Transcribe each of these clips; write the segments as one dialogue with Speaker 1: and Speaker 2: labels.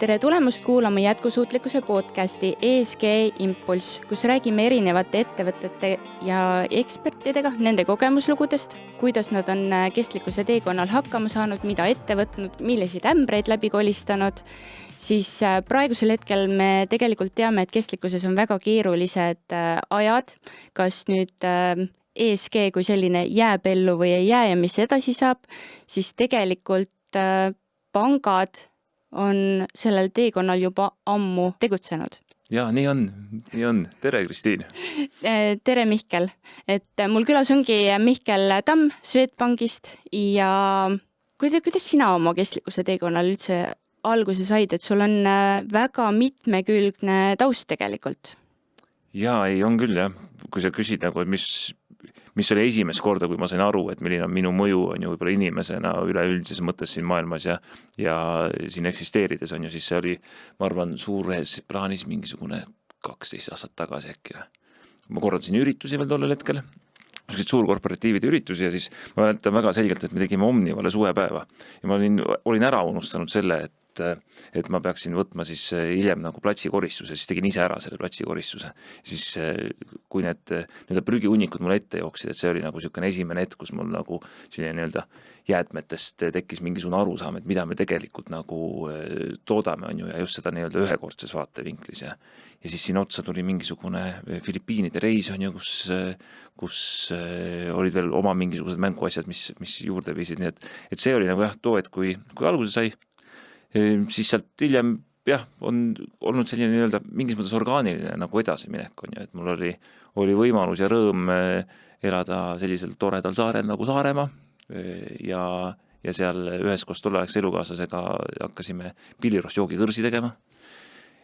Speaker 1: Tere tulemust kuulama jätkusuutlikkuse podcasti ESG Impulss, kus räägime erinevate ettevõtete ja ekspertidega nende kogemuslugudest, kuidas nad on kestlikkuse teekonnal hakkama saanud, mida ette võtnud, milliseid ämbreid läbi kolistanud. Siis praegusel hetkel me tegelikult teame, et kestlikkuses on väga keerulised ajad, kas nüüd ESG kui selline jääb ellu või ei jää ja mis edasi saab, siis tegelikult pangad on sellel teekonnal juba ammu tegutsenud.
Speaker 2: Ja, nii on. Tere, Kristiin.
Speaker 1: Tere, Mihkel. Et mul külas ongi Mihkel Tamm Swedbankist ja kuidas sina oma kestlikkuse teekonnal üldse alguse said, et sul on väga mitmekülgne taust tegelikult?
Speaker 2: Ja, ei on küll, jah. Kui sa küsid, nagu, mis oli esimest korda, kui ma sain aru, et milline on minu mõju on ju võib-olla inimesena üleüldises mõttes siin maailmas ja siin eksisteerides on ju, siis see oli, ma arvan, suures plaanis mingisugune 12 aastat tagasi äkki. Ma korraldasin üritusi veel tollel hetkel, suurkorporatiivide üritusi ja siis ma mäletan väga selgelt, et me tegime Omnivale suvepäeva ja ma olin ära unustanud selle, et ma peaksin võtma siis hiljem nagu platsikoristuse, siis tegin ise ära selle platsikoristuse. Siis kui need prügiunnikud mulle ette jooksid, et see oli nagu selline esimene hetk, kus mul nagu selline jäätmetest tekkis mingisugune arusaam, et mida me tegelikult nagu toodame on ju ja just seda ühekordses vaatevinklis ja siis siin otsa tuli mingisugune Filipiinide reis on ju, kus olid veel oma mingisugused mänguasjad, mis juurde viisid, nii et see oli nagu jah too, et kui alguse sai, siis sealt hiljem on olnud selline mingis mõttes orgaaniline nagu edasiminek on ju, et mul oli võimalus ja rõõm elada sellisel toredal saarel nagu Saaremaa ja seal üheskoos tolleaegse elukaaslasega hakkasime Pilirost joogikõrsi tegema,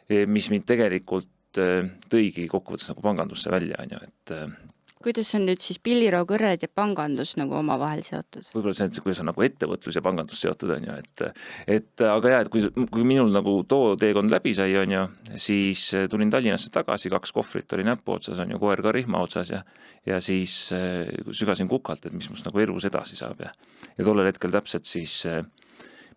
Speaker 2: mis mind tegelikult tõigi kokkuvõttes nagu pangandusse välja on ju, et
Speaker 1: kuidas on nüüd siis Pilliro kõrred ja pangandus nagu omavahel seotud?
Speaker 2: Võib-olla see, kuidas on nagu ettevõtlus ja pangandus seotud on ju, aga jah, et kui minul nagu too teekond läbi sai on ju, siis tulin Tallinnasse tagasi, 2 kohvrit oli näpu otsas on ju, koer ka rihma otsas ja siis sügasin kukalt, et mis must nagu elus edasi saab ja tollel hetkel täpselt siis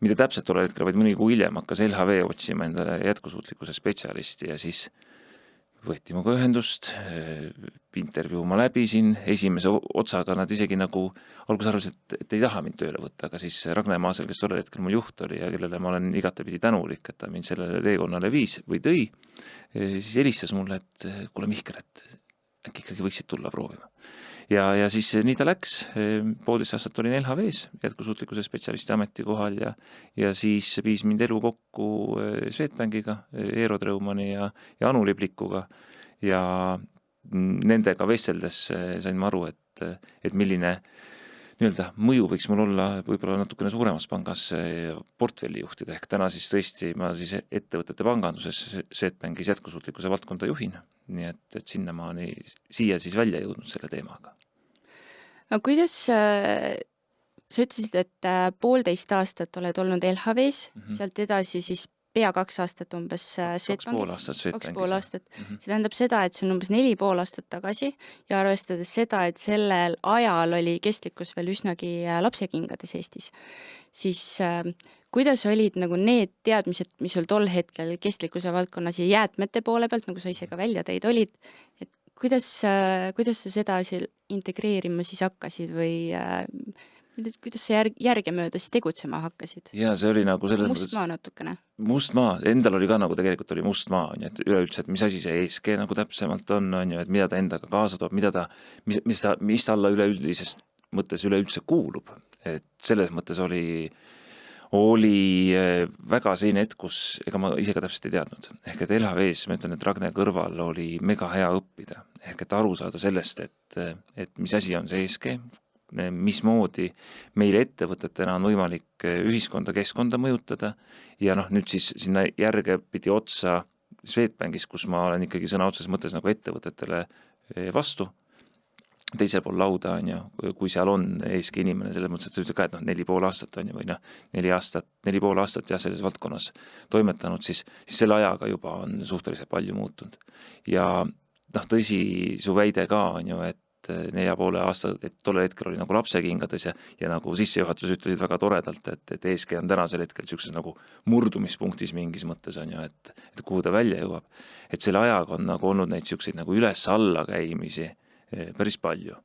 Speaker 2: mitte täpselt tollel hetkel, vaid mõni kuu hiljem hakkas LHV otsima endale jätkusuutlikkuse spetsialisti ja siis võeti muga ühendust, intervjuu ma läbisin, esimese otsaga nad isegi nagu alguses arvasid, et ei taha mind tööle võtta, aga siis Ragnar Maasel, kes tollel hetkel mul juht oli ja kellele ma olen igatepidi tänulik, et ta mind sellele teekonnale viis või tõi, siis helistas mulle, et kuule Mihkel, et äkki ikkagi võiksid tulla proovima. Ja siis nii ta läks, 1,5 aastat olin LHV-s, jätkusuutlikkuse spetsialisti ametikohal ja siis viis mind elu kokku Swedbankiga, Eero Treumani ja Anu Liblikuga ja nendega vesteldes sain ma aru, et milline mõju võiks mul olla võib-olla natukene suuremas pangas portfelli juhtida, ehk täna siis tõesti ma siis ettevõtete panganduses Swedbankis jätkusuutlikkuse valdkonda juhin, nii et siia siis välja jõudnud selle teemaga.
Speaker 1: No kuidas sa ütlesid, et 1,5 aastat oled olnud LHV-s, sealt edasi siis pea 2 aastat umbes Swedbankis. 2,5 aastat. See tähendab seda, et see on umbes 4,5 aastat tagasi ja arvestades seda, et sellel ajal oli kestlikkus veel üsnagi lapsekingades Eestis, siis kuidas olid nagu need teadmised, mis sul tol hetkel kestlikkuse valdkonnas ja jäätmete poole pealt, nagu sa ise ka välja tõid, olid, et kuidas sa seda integreerima siis hakkasid või kuidas sa järgemööda siis tegutsema hakkasid?
Speaker 2: Ja see oli nagu selles
Speaker 1: must maa natukene.
Speaker 2: Must maa, endal oli ka nagu tegelikult oli must maa, et üleüldse, et mis asi see ESG nagu täpsemalt on ju, et mida ta endaga kaasa toob, mis ta alla üleüldisest mõttes üleüldse kuulub, et selles mõttes oli väga selline hetk, kus ega ma ise ka täpselt ei teadnud. Ehk et LHV-s, ma ütlen, et Ragnar kõrval oli mega hea õppida. Ehk et aru saada sellest, et mis asi on see ESG, mismoodi meil ettevõtetena on võimalik ühiskonda, keskkonda mõjutada ja nüüd siis sinna järge pidi otsa Swedbankis, kus ma olen ikkagi sõna otseses mõttes nagu ettevõtetele vastu. Teisel pool lauda on ju, kui seal on ESG inimene, selles mõttes, et sa ütled ka, et 4,5 aastat on ju või 4,5 aastat ja selles valdkonnas toimetanud, siis selle ajaga juba on suhteliselt palju muutunud. Ja tõsi, su väide ka on ju, et 4,5 aasta, et tollel hetkel oli nagu lapsekingades ja nagu sissejuhatus ütlesid väga toredalt, et ESG on tänasel hetkel sellises nagu murdumispunktis mingis mõttes on ju, et kuhu ta välja jõuab. Et selle ajaga on nagu olnud neid selliseid nagu üles-alla käimisi päris palju.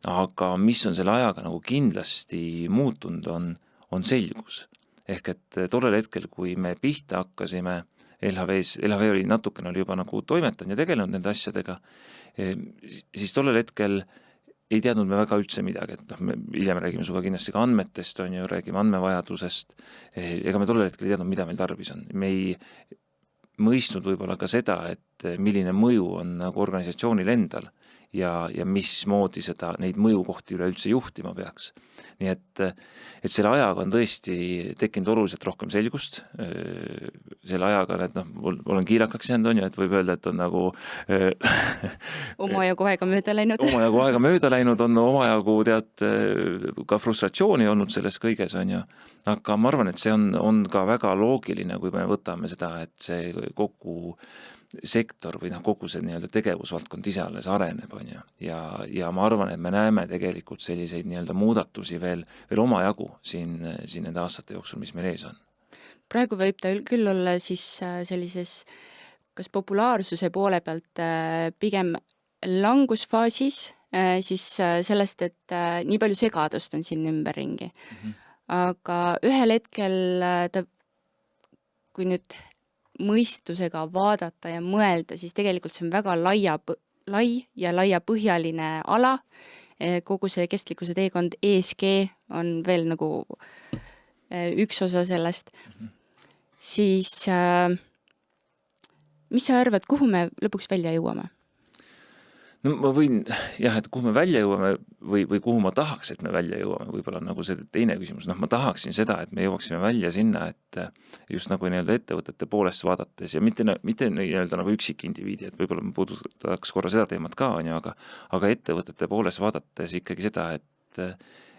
Speaker 2: Aga mis on selle ajaga nagu kindlasti muutunud, on selgus. Ehk et tollel hetkel, kui me pihta hakkasime, LHV oli natukene juba nagu toimetanud ja tegelenud nende asjadega, siis tollel hetkel ei teadnud me väga üldse midagi, et me hiljem räägime suga kindlasti ka andmetest, on ju, räägime andmevajadusest, ega me tollel hetkel ei teadnud, mida meil tarvis on. Me ei mõistnud võib-olla ka seda, et milline mõju on nagu organisatsioonil endal ja mismoodi neid mõjukohti üleüldse juhtima peaks. Nii et selle ajaga on tõesti tekkinud oluliselt rohkem selgust. Selle ajaga, et olen kiilakaks jäänud, on ju, et võib öelda, et on nagu
Speaker 1: omajagu aega mööda läinud.
Speaker 2: Omajagu aega mööda läinud, on omajagu ka frustratsiooni olnud selles kõiges, on ju. Aga ma arvan, et see on ka väga loogiline, kui me võtame seda, et see kogu sektor või kogu see nii-öelda tegevusvaldkond ise alles areneb, on ju. Ja ma arvan, et me näeme tegelikult selliseid nii-öelda muudatusi veel omajagu siin nende aastate jooksul, mis meil ees on.
Speaker 1: Praegu võib ta küll olla siis sellises kas populaarsuse poole pealt pigem langusfaasis, siis sellest, et nii palju segadust on siin ümberringi. Aga ühel hetkel kui nüüd mõistusega vaadata ja mõelda, siis tegelikult see on väga lai ja laiapõhjaline ala. Kogu see kestlikkuse teekond ESG on veel nagu üks osa sellest. Siis mis sa arvad, kuhu me lõpuks välja jõuame?
Speaker 2: No ma võin, et kuhu me välja jõuame või kuhu ma tahaks, et me välja jõuame, võib-olla nagu see teine küsimus. Ma tahaksin seda, et me jõuaksime välja sinna, et just nagu nii-öelda ettevõtete poolest vaadates ja mitte nii-öelda nagu üksikindiviidi, et võib-olla me puudutaks korra seda teemat ka, on ju, aga ettevõtete poolest vaadates ikkagi seda,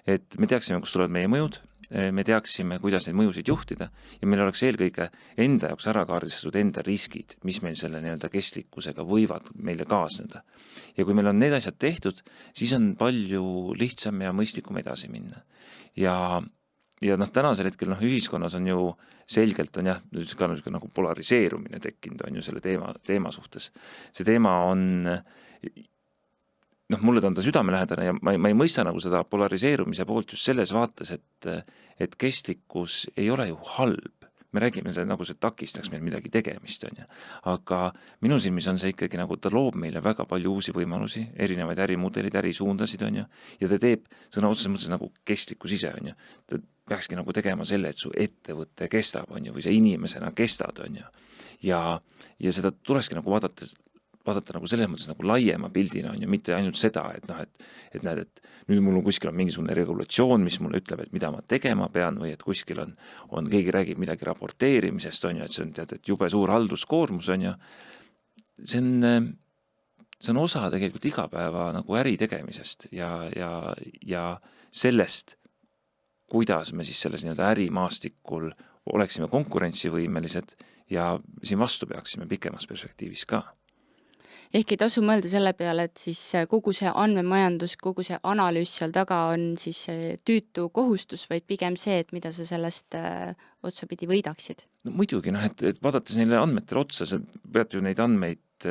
Speaker 2: et me teaksime, kust tulevad meie mõjud, me teaksime, kuidas neid mõjusid juhtida ja meil oleks eelkõige enda jaoks ära kaardistatud enda riskid, mis meil selle nii-öelda kestlikkusega võivad meile kaasneda. Ja kui meil on need asjad tehtud, siis on palju lihtsam ja mõistlikum edasi minna. Ja tänasel hetkel ühiskonnas on ju selgelt on ka nagu polariseerumine tekkinud on ju selle teema suhtes. See teema on mulle ta on ta südamelähedane ja ma ei mõista nagu seda polariseerumise poolt just selles vaates, et kestlikkus ei ole ju halb. Me räägime seda nagu see takistaks meil midagi tegemist, on ju. Aga minu silmis on see ikkagi nagu ta loob meile väga palju uusi võimalusi, erinevaid ärimudelid, ärisuundasid, on ju. Ja ta teeb sõna otseses mõttes nagu kestlikkus ise, on ju. Ta peakski nagu tegema selle, et su ettevõtte kestab, on ju, või sa inimesena kestad, on ju. Ja seda tulekski nagu vaadata nagu selles mõttes nagu laiema pildina, on ju, mitte ainult seda, et näed, et nüüd mul on kuskil mingisugune regulatsioon, mis mulle ütleb, et mida ma tegema pean või et kuskil on keegi räägib midagi raporteerimisest, on ju, et see on et jube suur halduskoormus, on ju. See on osa tegelikult igapäeva nagu äri tegemisest ja sellest, kuidas me siis selles nii-öelda ärimaastikul oleksime konkurentsivõimelised ja siin vastu peaksime pikemas perspektiivis ka.
Speaker 1: Ehk ei tasu mõelda selle peale, et siis kogu see andmemajandus, kogu see analüüs seal taga on siis tüütu kohustus, vaid pigem see, et mida sa sellest otsapidi võidaksid.
Speaker 2: No muidugi, et vaadates neile andmetele otsa, sa pead ju neid andmeid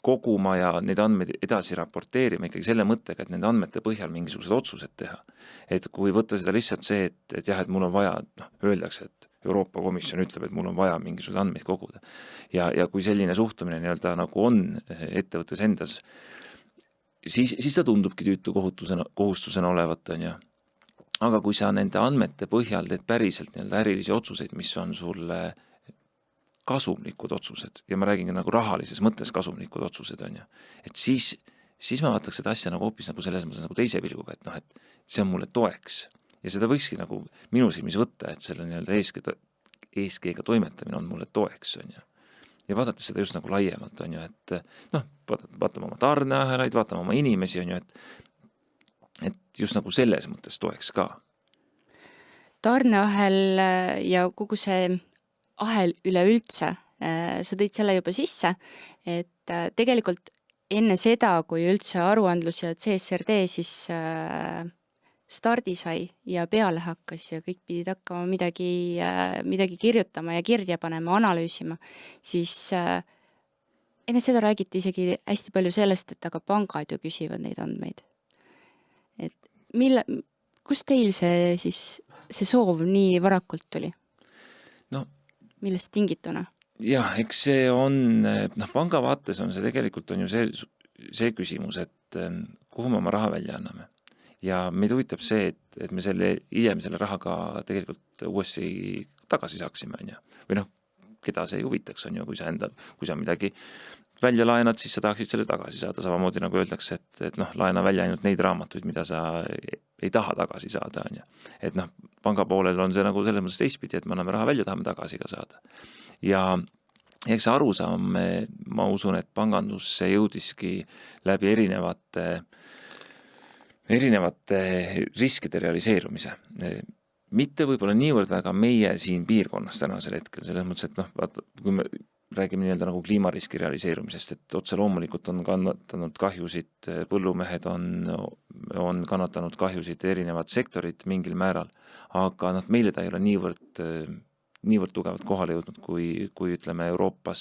Speaker 2: koguma ja neid andmeid edasi raporteerima ikkagi selle mõttega, et nende andmete põhjal mingisugused otsused teha. Et kui võtta seda lihtsalt see, et mul on vaja, öeldakse, et Euroopa Komisjon ütleb, et mul on vaja mingisugused andmeid koguda. Ja kui selline suhtumine nii-öelda nagu on ettevõttes endas, siis ta tundubki tüütu kohustusena olevat, on ju. Aga kui sa nende andmete põhjal teed päriselt nii-öelda ärilisi otsuseid, mis on sulle kasumlikud otsused, ja ma räägin nagu rahalises mõttes kasumlikud otsused, on ju, et siis ma vaataks seda asja nagu hoopis nagu selles mõttes nagu teise pilguga, et see on mulle toeks. Ja seda võikski nagu minu silmis võtta, et selle nii-öelda ESG-ga toimetamine on mulle toeks, on ju. Ja vaadates seda just nagu laiemalt, on ju, et vaatame oma tarneahelaid, vaatame oma inimesi, on ju, et just nagu selles mõttes toeks ka.
Speaker 1: Tarneahel ja kogu see ahel üleüldse, sa tõid selle juba sisse, et tegelikult enne seda, kui üldse aruandlus ja CSRD siis stardi sai ja peale hakkas ja kõik pidid hakkama midagi kirjutama ja kirja panema, analüüsima, siis enne seda räägiti isegi hästi palju sellest, et aga pangad ju küsivad neid andmeid. Et kust teil see soov nii varakult tuli?
Speaker 2: No,
Speaker 1: millest tingituna?
Speaker 2: Jah, eks see on, panga vaates on see tegelikult on ju see küsimus, et kuhu me oma raha välja anname. Ja meid huvitab see, et me hiljem selle rahaga tegelikult uuesti tagasi saaksime, on ju. Või keda see huvitaks, on ju, kui sa midagi välja laenad, siis sa tahaksid selle tagasi saada. Samamoodi nagu öeldakse, et laena välja ainult neid raamatuid, mida sa ei taha tagasi saada, on ju. Et panga poolel on see nagu selles mõttes teistpidi, et me anname raha välja, tahame tagasi ka saada. Ja eks see arusaam, ma usun, et pangandusse jõudiski läbi erinevate riskide realiseerumise. Mitte võib-olla niivõrd väga meie siin piirkonnas tänasel hetkel, selles mõttes, et kui me räägime nii-öelda nagu kliimariski realiseerumisest, et otse loomulikult on kannatanud kahjusid, põllumehed on kannatanud kahjusid erinevad sektorid mingil määral, aga meile ta ei ole niivõrd tugevalt kohale jõudnud, kui ütleme Euroopas,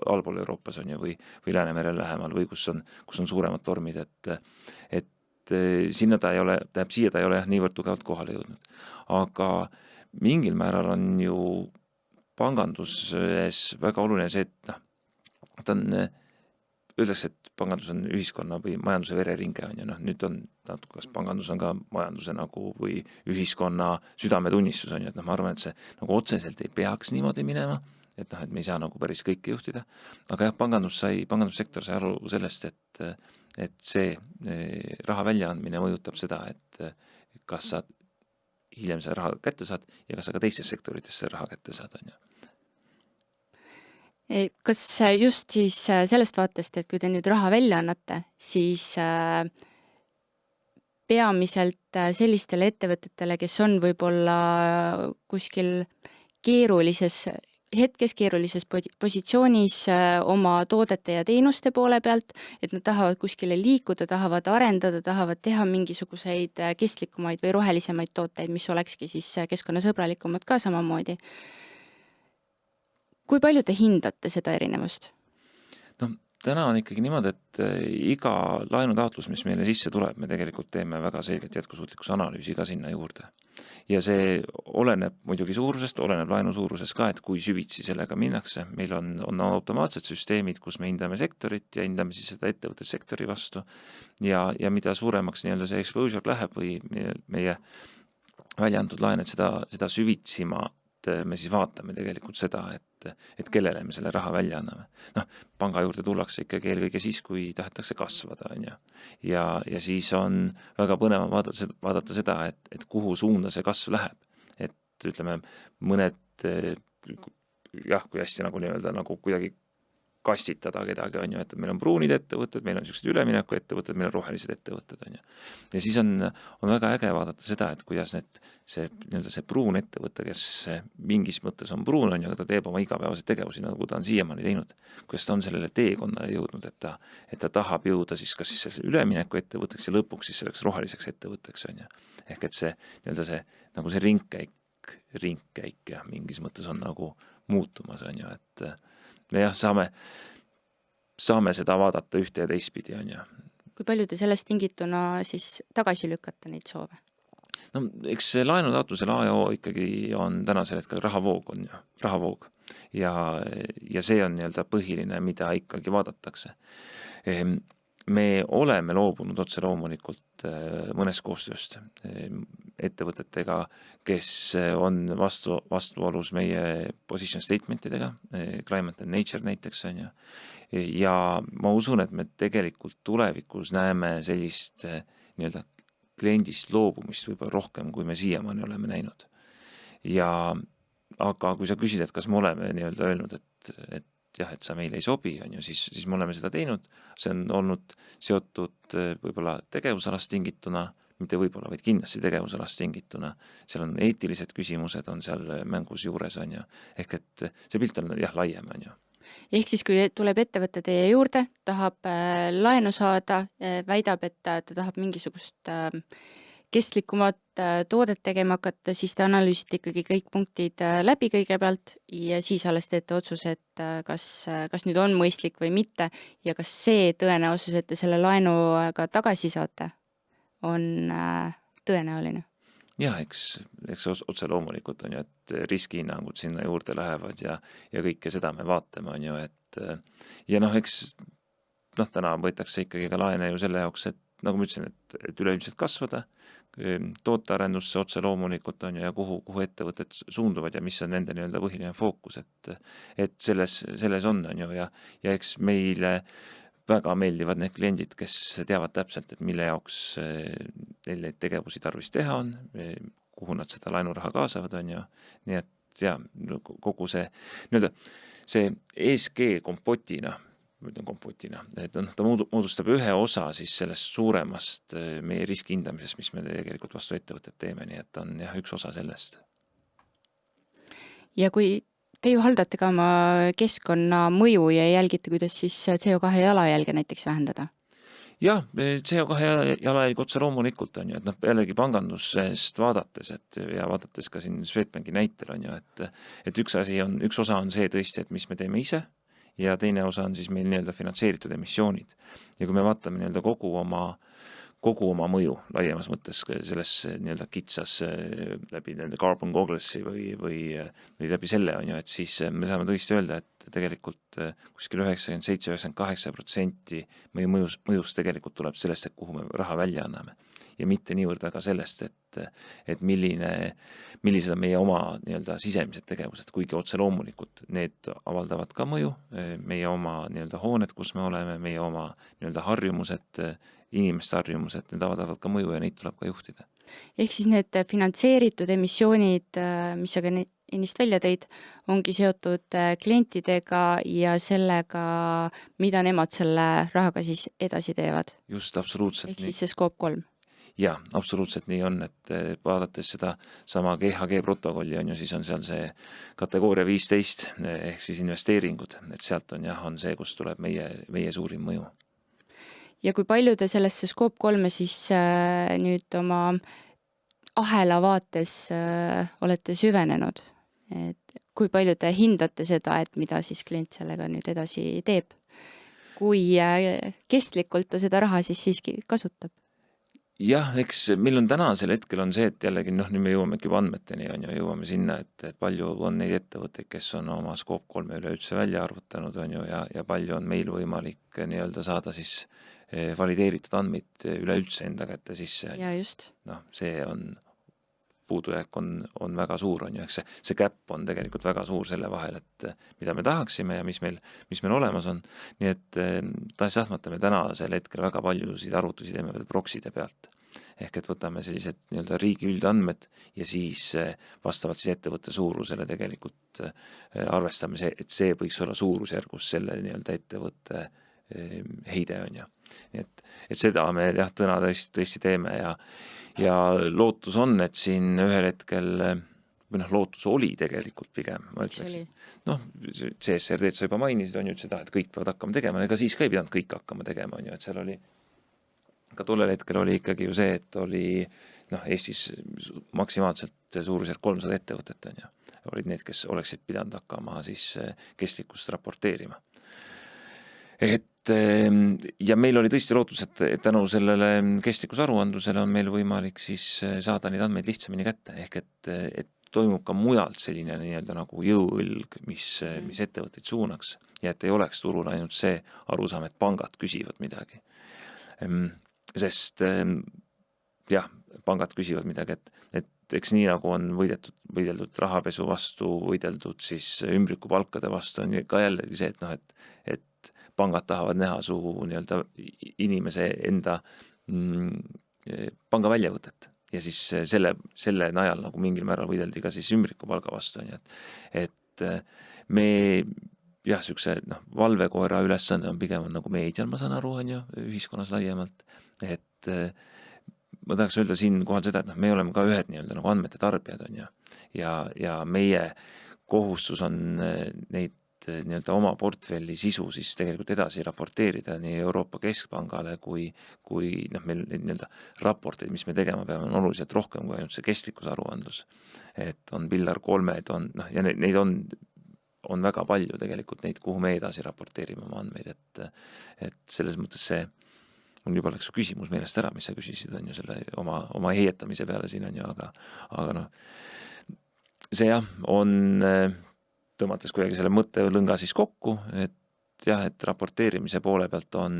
Speaker 2: allpool Euroopas on ju, või Läänemerel lähemal, või kus on suuremad tormid, et siia ta ei ole niivõrd tugevalt kohale jõudnud. Aga mingil määral on ju panganduses väga oluline see, et ta on, öeldakse, et pangandus on ühiskonna või majanduse vereringe, on ju, nüüd on kas pangandus on ka majanduse nagu või ühiskonna südametunnistus, on ju, et ma arvan, et see nagu otseselt ei peaks niimoodi minema, et me ei saa nagu päris kõike juhtida, aga jah, pangandussektor sai aru sellest, et see raha väljaandmine mõjutab seda, et kas sa hiljem see raha kätte saad ja kas sa ka teistes sektorites see raha kätte saad, on ju.
Speaker 1: Kas just siis sellest vaatest, et kui te nüüd raha välja annate, siis peamiselt sellistele ettevõtetele, kes on võib-olla kuskil keerulises positsioonis oma toodete ja teenuste poole pealt, et nad tahavad kuskile liikuda, tahavad arendada, tahavad teha mingisuguseid kestlikumaid või rohelisemaid tooteid, mis olekski siis keskkonnasõbralikumad ka samamoodi. Kui palju te hindate seda erinevust?
Speaker 2: Täna on ikkagi niimoodi, et iga laenutaotlus, mis meile sisse tuleb, me tegelikult teeme väga selgelt jätkusuutlikkuse analüüsi ka sinna juurde. Ja see oleneb muidugi suurusest, oleneb laenu suurusest ka, et kui süvitsi sellega minnakse. Meil on automaatsed süsteemid, kus me hindame sektorit ja hindame siis seda ettevõtet sektori vastu. Ja mida suuremaks nii-öelda see exposure läheb või meie välja antud laen, et seda süvitsimat me siis vaatame tegelikult seda, et kellele me selle raha välja anname. Panga juurde tullakse ikkagi eelkõige siis, kui tahetakse kasvada, on ju. Ja siis on väga põnev vaadata seda, et kuhu suunda see kasv läheb. Et ütleme, mõned, kui hästi nagu nii-öelda nagu kuidagi kastitada kedagi, on ju, et meil on pruunid ettevõtted, meil on sellised ülemineku ettevõtted, meil on rohelised ettevõtted, on ju. Ja siis on väga äge vaadata seda, et kuidas see pruun ettevõte, kes mingis mõttes on pruun, on ju, aga ta teeb oma igapäevaseid tegevusi, nagu ta on siiamaani teinud, kuidas ta on sellele teekonnale jõudnud, et ta tahab jõuda siis kas siis ülemineku ettevõtteks ja lõpuks siis selleks roheliseks ettevõtteks, on ju. Ehk et see nagu see ringkäik ja mingis mõttes on nagu muutumas, on ju, et me jah, saame seda vaadata ühte ja teistpidi, on ju.
Speaker 1: Kui palju te sellest tingituna siis tagasi lükata neid soove?
Speaker 2: Eks see laenutaotlusel A ja O ikkagi on tänasel hetkel rahavoog, on ju, rahavoog. Ja see on nii-öelda põhiline, mida ikkagi vaadatakse. Me oleme loobunud otse loomulikult mõnest koostööst ettevõtetega, kes on vastuolus meie position statementidega, climate and nature näiteks on ju. Ja ma usun, et me tegelikult tulevikus näeme sellist nii-öelda kliendist loobumist võib-olla rohkem, kui me siiamaani oleme näinud. Aga kui sa küsid, et kas me oleme nii-öelda öelnud, et jah, et sa meile ei sobi, on ju, siis me oleme seda teinud. See on olnud seotud võib-olla tegevusalast tingituna, mitte võib-olla, vaid kindlasti tegevusalast tingituna. Seal on eetilised küsimused, on seal mängus juures, on ju. Ehk et see pilt on jah laiem, on ju.
Speaker 1: Ehk siis, kui tuleb ettevõte teie juurde, tahab laenu saada, väidab, et ta tahab mingisugust kestlikumat toodet tegema hakata, siis te analüüsite ikkagi kõik punktid läbi kõigepealt ja siis alles teete otsuse, et kas nüüd on mõistlik või mitte ja kas see tõenäosus, et te selle laenu ka tagasi saate, on tõenäoline.
Speaker 2: Jah, eks otse loomulikult on ju, et riskihinnangud sinna juurde lähevad ja kõike seda me vaatame, on ju, et ja eks täna võetakse ikkagi ka laene ju selle jaoks, et nagu ma ütlesin, et üleüldiselt kasvada, tootearendusse otse loomulikult on ju ja kuhu ettevõtted suunduvad ja mis on nende nii-öelda põhiline fookus, et selles on ju ja eks meile väga meeldivad need kliendid, kes teavad täpselt, et mille jaoks neil neid tegevusi tarvis teha on, kuhu nad seda laenuraha kaasavad, on ju. Nii et ja kogu see see ESG kompotina, et ta moodustab ühe osa siis sellest suuremast meie riski hindamisest, mis me tegelikult vastu ettevõtted teeme, nii et on jah üks osa sellest.
Speaker 1: Ja kui te ju haldate ka oma keskkonna mõju ja jälgite, kuidas siis CO2 jalajälge näiteks vähendada?
Speaker 2: Jah, CO2 jalajälg otse loomulikult on ju, et jällegi pangandusest vaadates, ja vaadates ka siin Swedbanki näitel on ju, et üks osa on see tõesti, et mis me teeme ise ja teine osa on siis meil nii-öelda finantseeritud emissioonid. Ja kui me vaatame nii-öelda kogu oma mõju laiemas mõttes selles nii-öelda kitsas läbi nende carbon goggles'i või läbi selle on ju, et siis me saame tõesti öelda, et tegelikult kuskil 97-98% meie mõjust tegelikult tuleb sellest, et kuhu me raha välja anname. Ja mitte niivõrd väga sellest, et millised on meie oma nii-öelda sisemised tegevused, kuigi otse loomulikult need avaldavad ka mõju, meie oma nii-öelda hooned, kus me oleme, meie oma nii-öelda harjumused, inimeste harjumused, need avaldavad ka mõju ja neid tuleb ka juhtida.
Speaker 1: Ehk siis need finantseeritud emissioonid, mis sa ka ennist välja tõid, ongi seotud klientidega ja sellega, mida nemad selle rahaga siis edasi teevad.
Speaker 2: Just, absoluutselt.
Speaker 1: Ehk siis see Scope 3.
Speaker 2: Ja, absoluutselt nii on, et vaadates seda sama GHG protokolli on ju, siis on seal see kategooria 15 ehk siis investeeringud, et sealt on see, kus tuleb meie suurim mõju.
Speaker 1: Ja kui palju te sellesse Scope 3 siis nüüd oma ahela vaates olete süvenenud? Et kui palju te hindate seda, et mida siis klient sellega nüüd edasi teeb? Kui kestlikult ta seda raha siis siiski kasutab?
Speaker 2: Jah, eks meil on tänasel hetkel on see, et jällegi nüüd me jõuamegi juba andmeteni on ju, jõuame sinna, et palju on neid ettevõtteid, kes on oma Scope 3 üleüldse välja arvutanud on ju ja palju on meil võimalik nii-öelda saada siis valideeritud andmeid üleüldse enda kätte sisse.
Speaker 1: Ja just.
Speaker 2: See on puudujääk on väga suur on ju, eks see käpp on tegelikult väga suur selle vahel, et mida me tahaksime ja mis meil olemas on. Nii et tahes-tahtmata me tänasel hetkel väga paljusid arvutusi teeme veel prokside pealt. Ehk et võtame sellised nii-öelda riigi üldandmed ja siis vastavalt siis ettevõtte suurusele tegelikult arvestame et see võiks olla suurusjärgus selle nii-öelda ettevõtte heide on ju. Nii et seda me täna tõesti teeme ja lootus on, et siin ühel hetkel, või lootus oli tegelikult pigem, ma ütleks. CSRD-d sa juba mainisid, on ju seda, et kõik peavad hakkama tegema, ega siis ka ei pidanud kõik hakkama tegema, on ju, et seal oli, ka tollel hetkel oli ikkagi ju see, et oli Eestis maksimaalselt suurusjärk 300 ettevõtet, on ju, olid need, kes oleksid pidanud hakkama siis kestlikkust raporteerima. Ja meil oli tõesti lootus, et tänu sellele kestlikkusaruandlusele on meil võimalik siis saada neid andmeid lihtsamini kätte, ehk et toimub ka mujalt selline nii-öelda nagu jõuõlg, mis ettevõtteid suunaks ja et ei oleks turul ainult see arusaam, et pangad küsivad midagi. Sest jah, pangad küsivad midagi, et eks nii nagu on võideldud rahapesu vastu, võideldud siis ümbrikupalkade vastu, on ka jällegi see, et pangad tahavad näha su nii-öelda inimese enda panga väljavõtet ja siis selle najal nagu mingil määral võideldi ka siis ümbrikupalga vastu, et me jah, sükse valvekoera ülesanne on pigem nagu meedial, ma saan aru, on ju, ühiskonnas laiemalt, et ma tahaks öelda siin kohal seda, et me oleme ka ühed nii-öelda nagu andmete tarbijad, on ju, ja meie kohustus on neid nii-öelda oma portfelli sisu siis tegelikult edasi raporteerida nii Euroopa Keskpangale kui meil neid nii-öelda raporteid, mis me tegema peame, on oluliselt rohkem kui ainult see kestlikkusaruandlus. Et on Pillar 3, ja neid on väga palju tegelikult neid, kuhu me edasi raporteerime oma andmeid, et selles mõttes see mul juba läks su küsimus meelest ära, mis sa küsisid, on ju selle oma heietamise peale siin on ju, aga see jah, on tõmmates kuidagi selle mõttelõnga siis kokku, et jah, et raporteerimise poole pealt on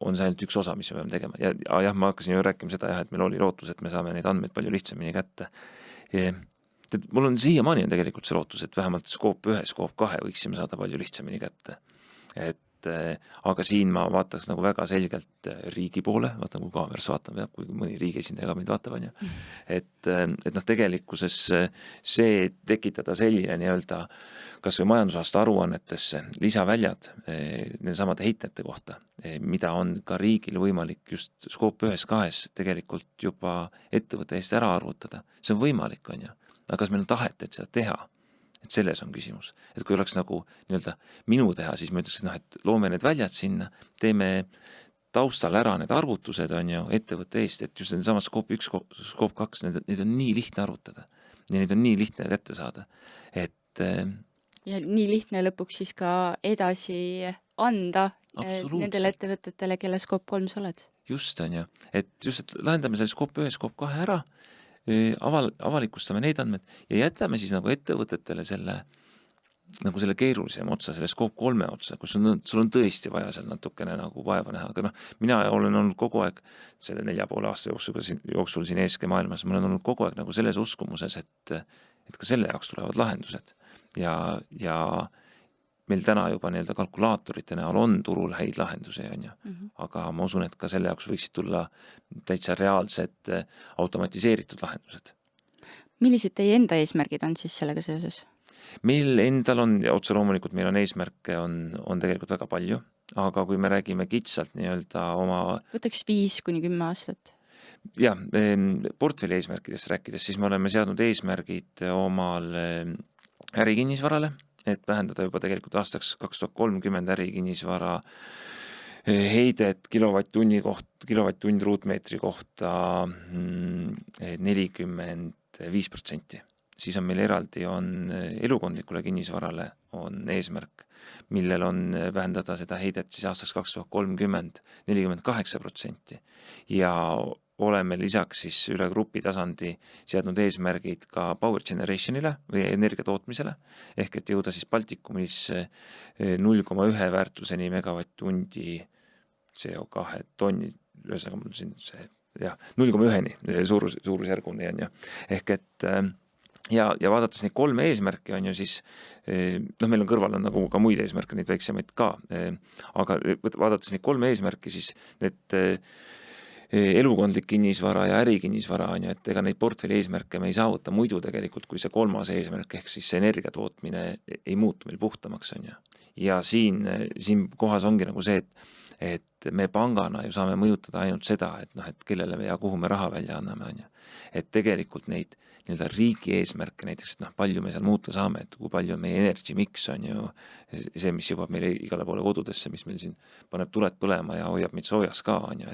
Speaker 2: see ainult üks osa, mis me peame tegema. Ja jah, ma hakkasin ju rääkima seda, et meil oli lootus, et me saame neid andmeid palju lihtsamini kätte. Mul on siiamaani on tegelikult see lootus, et vähemalt Scope 1, Scope 2 võiksime saada palju lihtsamini kätte. Aga siin ma vaataks nagu väga selgelt riigi poole, vaatan kui kaameras vaatan, kui mõni riigi esindaja ka mind vaatab, on ju. Et tegelikkuses see tekitada selline nii-öelda kas või majandusaasta aruannetesse lisaväljad samade heitnete kohta, mida on ka riigil võimalik just Scope 1, 2 tegelikult juba ettevõtte eest ära arvutada. See on võimalik, on ju. Aga kas meil on tahet, et seda teha? Et selles on küsimus. Et kui oleks nagu nii-öelda minu teha, siis ma ütleks, et loome need väljad sinna, teeme taustal ära need arvutused, on ju, ettevõtte eest, et just need samad Scope 1, Scope 2, need on nii lihtne arvutada. Ja neid on nii lihtne kätte saada.
Speaker 1: Ja nii lihtne lõpuks siis ka edasi anda nendele ettevõtetele, kelle Scope 3 sa oled.
Speaker 2: Just on ju. Et just, et lahendame selle Scope 1, Scope 2 ära, avalikustame neid andmed ja jätame siis nagu ettevõtetele selle keerulisem otsa, selle Scope 3 otsa, kus sul on tõesti vaja seal natukene nagu vaeva näha, aga mina olen olnud kogu aeg selle 4,5 aasta jooksul siin ESG maailmas, ma olen olnud kogu aeg nagu selles uskumuses, et ka selle jaoks tulevad lahendused ja meil täna juba nii-öelda kalkulaatorite näol on turul häid lahendusi, on ju. Aga ma usun, et ka selle jaoks võiksid tulla täitsa reaalsed automatiseeritud lahendused.
Speaker 1: Millised teie enda eesmärgid on siis sellega seoses?
Speaker 2: Meil endal on, ja otse loomulikult meil on eesmärke, on tegelikult väga palju, aga kui me räägime kitsalt nii-öelda oma...
Speaker 1: Võtaks 5-10 aastat.
Speaker 2: Ja, portfelli eesmärkidest rääkides, siis me oleme seadnud eesmärgid omal ärikinnisvarale, et vähendada juba tegelikult aastaks 2030 ärikinnisvara heidet kilovatt-tund ruutmeetri kohta 45%. Siis on meil eraldi elukondlikule kinnisvarale on eesmärk, millel on vähendada seda heidet siis aastaks 2030 48%. Ja oleme lisaks siis üle grupi tasandi seadnud eesmärgid ka power generationile või energia tootmisele, ehk et jõuda siis Baltikumis 0,1 väärtuseni megavatt-tundi CO2 tonni, ühesõnaga mul siin see, 0,1-ni suurusjärguni on ju. Ehk et ja vaadates neid 3 eesmärki on ju siis, meil on kõrval on nagu ka muid eesmärke, neid väiksemaid ka, aga vaadates neid 3 eesmärki, siis need elukondlik kinnisvara ja ärikinnisvara on ju, et ega neid portfelli eesmärke me ei saavuta muidu tegelikult, kui see 3. eesmärk ehk siis see energia tootmine ei muutu meil puhtamaks on ju. Ja siin kohas ongi nagu see, et me pangana ju saame mõjutada ainult seda, et kellele me ja kuhu me raha välja anname on ju. Et tegelikult neid nii-öelda riigi eesmärke näiteks, et palju me seal muuta saame, et kui palju meie energy mix on ju see, mis jõuab meile igale poole kodudesse, mis meil siin paneb tuled põlema ja hoiab meid soojas ka on ju,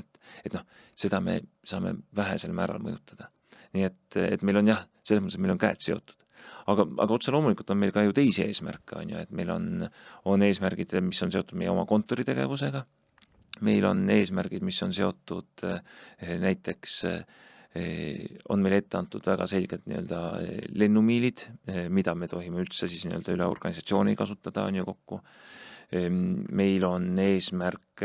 Speaker 2: et seda me saame vähesel määral mõjutada. Nii et meil on jah, selles mõttes, et meil on käed seotud. Aga otse loomulikult on meil ka ju teisi eesmärke on ju, et meil on eesmärgid, mis on seotud meie oma kontoritegevusega. Meil on eesmärgid, mis on seotud näiteks on meil ette antud väga selgelt nii-öelda lennumiilid, mida me tohime üldse siis nii-öelda üle organisatsiooni kasutada on ju kokku. Meil on eesmärk